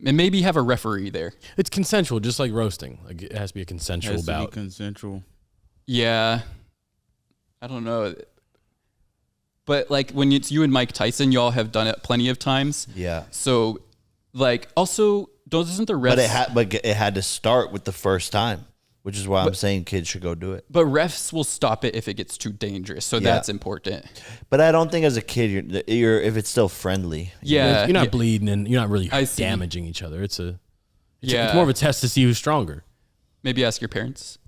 And maybe have a referee there. It's consensual, just like roasting. Like it has to be a consensual Has to be bout. consensual. Yeah. I don't know. But like when it's you and Mike Tyson, y'all have done it plenty of times. yeah. So like also doesn't the refs But it had to start with the first time, which is why I'm saying kids should go do it. but refs will stop it if it gets too dangerous. So Yeah. that's important. But I don't think as a kid you're if it's still friendly. Yeah. You're not yeah. bleeding and you're not really I see. damaging each other. It's Yeah. more of a test to see who's stronger. Maybe ask your parents.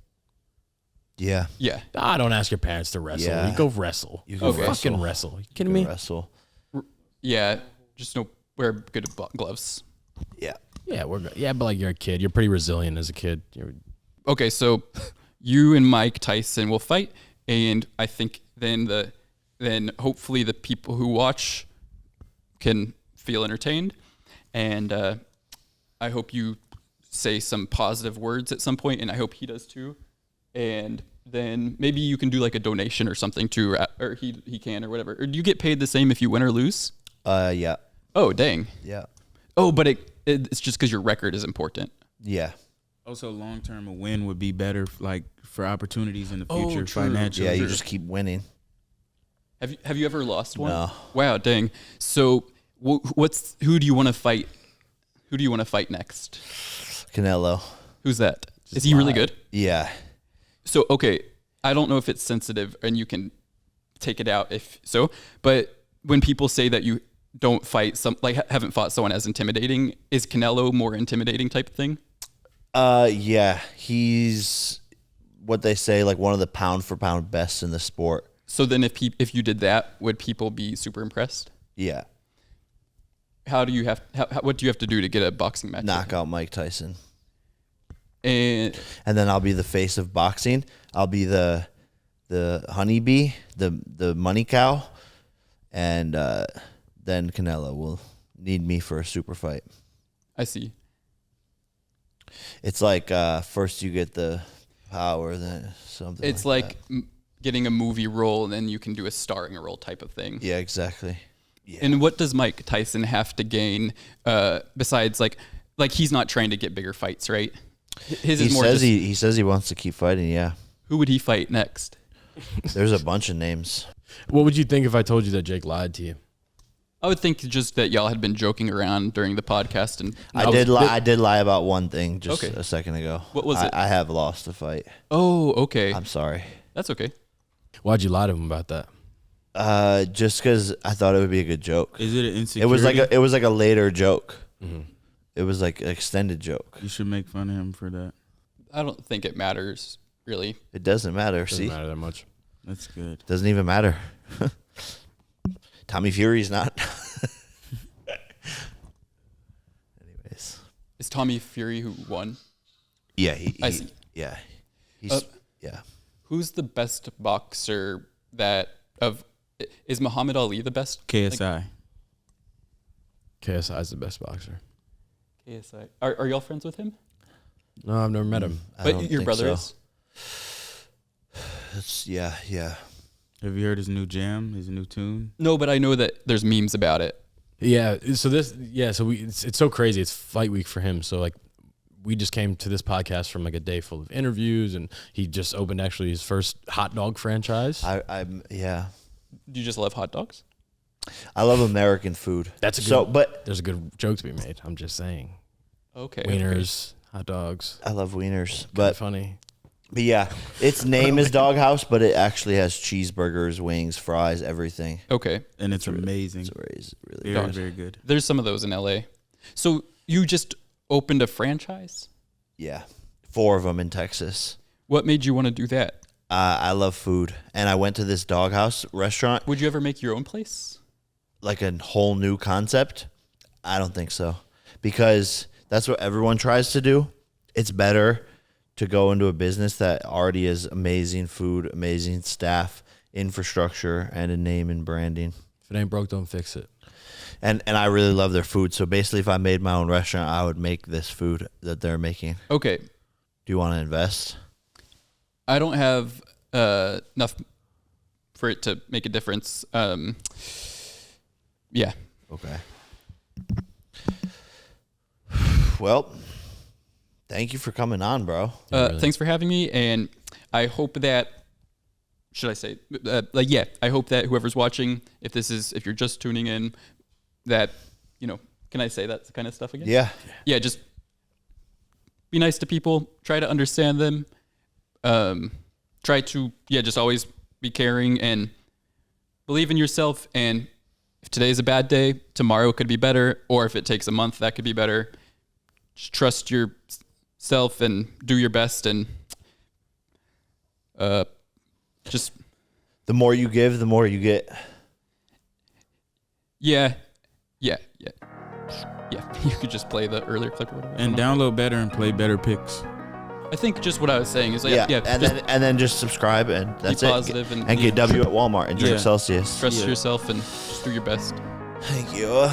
Yeah. Yeah. Don't ask your parents to wrestle. Yeah. You go wrestle. You go Fucking wrestle. You kidding You me? can wrestle. Yeah. Just wear good gloves. Yeah. Yeah, we're good. Yeah, but like you're a kid. You're pretty resilient as a kid. Okay, so you and Mike Tyson will fight, and I think then hopefully the people who watch can feel entertained, and I hope you say some positive words at some point, and I hope he does too, and then maybe you can do like a donation or something too, or he can or whatever. Or do you get paid the same if you win or lose? Yeah. Oh dang. Yeah. Oh, but it's just because your record is important. Yeah. Also, long term, a win would be better, like for opportunities in the Oh, future true. financially. Yeah, you just keep winning. Have you ever lost one? No. Wow, dang. So who do you want to fight? Who do you want to fight next? Canelo. Who's that? Is he really good? Yeah. So okay, I don't know if it's sensitive and you can take it out if so, but when people say that you don't fight haven't fought someone as intimidating, is Canelo more intimidating type of thing? Yeah. He's what they say, like one of the pound for pound best in the sport. So then if you did that, would people be super impressed? Yeah. What do you have to do to get a boxing match? Knock out Mike Tyson. And then I'll be the face of boxing. I'll be the honeybee, the money cow, and then Canelo will need me for a super fight. I see. It's like first you get the power, then something. It's like getting a movie role and then you can do a starring role type of thing. Yeah, exactly. Yeah. And what does Mike Tyson have to gain besides like he's not trying to get bigger fights, right? His is more he says he wants to keep fighting. Yeah. Who would he fight next? There's a bunch of names. What would you think if I told you that Jake lied to you? I would think just that y'all had been joking around during the podcast, and I did lie about one thing just a second ago. What was it? I have lost a fight. Oh, okay. I'm sorry. That's okay. Why'd you lie to him about that? Just because I thought it would be a good joke. Is it an insecurity? It was like a later joke. Mm-hmm. It was like an extended joke. You should make fun of him for that. I don't think it matters really. It doesn't matter. Doesn't matter that much. That's good. Doesn't even matter. Tommy Fury's not. Anyways. Is Tommy Fury who won? Yeah, I see. Yeah. He's yeah. Who's the best boxer is Muhammad Ali the best? KSI. KSI is the best boxer. KSI. Are y'all friends with him? No, I've never met him. But your brother is? Yeah. Have you heard his new jam, his new tune? No, but I know that there's memes about it. Yeah. So it's so crazy. It's fight week for him. So like we just came to this podcast from like a day full of interviews, and he just opened actually his first hot dog franchise. Yeah. Do you just love hot dogs? I love American food. But there's a good joke to be made. I'm just saying. Okay. Wieners, hot dogs. I love wieners, But funny. But yeah, its name is Doghouse, but it actually has cheeseburgers, wings, fries, everything. Okay. And it's amazing. It's really Very, good. very good. There's some of those in LA. So you just opened a franchise? Yeah, 4 of them in Texas. What made you want to do that? I love food, and I went to this Doghouse restaurant. Would you ever make your own place? Like a whole new concept? I don't think so, because that's what everyone tries to do. It's better to go into a business that already has amazing food, amazing staff, infrastructure, and a name and branding. If it ain't broke, don't fix it. And I really love their food. So basically, if I made my own restaurant, I would make this food that they're making. Okay. Do you want to invest? I don't have enough for it to make a difference. Yeah. Okay. Well, thank you for coming on, bro. Thanks for having me, and I hope that. Should I say, I hope that whoever's watching, if you're just tuning in, that, can I say that kind of stuff again? Yeah. Yeah, just be nice to people, try to understand them, try to, just always be caring and believe in yourself. And if today's a bad day, tomorrow could be better, or if it takes a month, that could be better. Just trust yourself and do your best, and Just The more you give, the more you get. yeah. You could just play the earlier clip or whatever. And download better and play better picks. I think just what I was saying is like, Yeah, and then just subscribe and that's be it. positive and And get W at Walmart and drink Yeah. Celsius. trust yourself and just do your best. Thank you.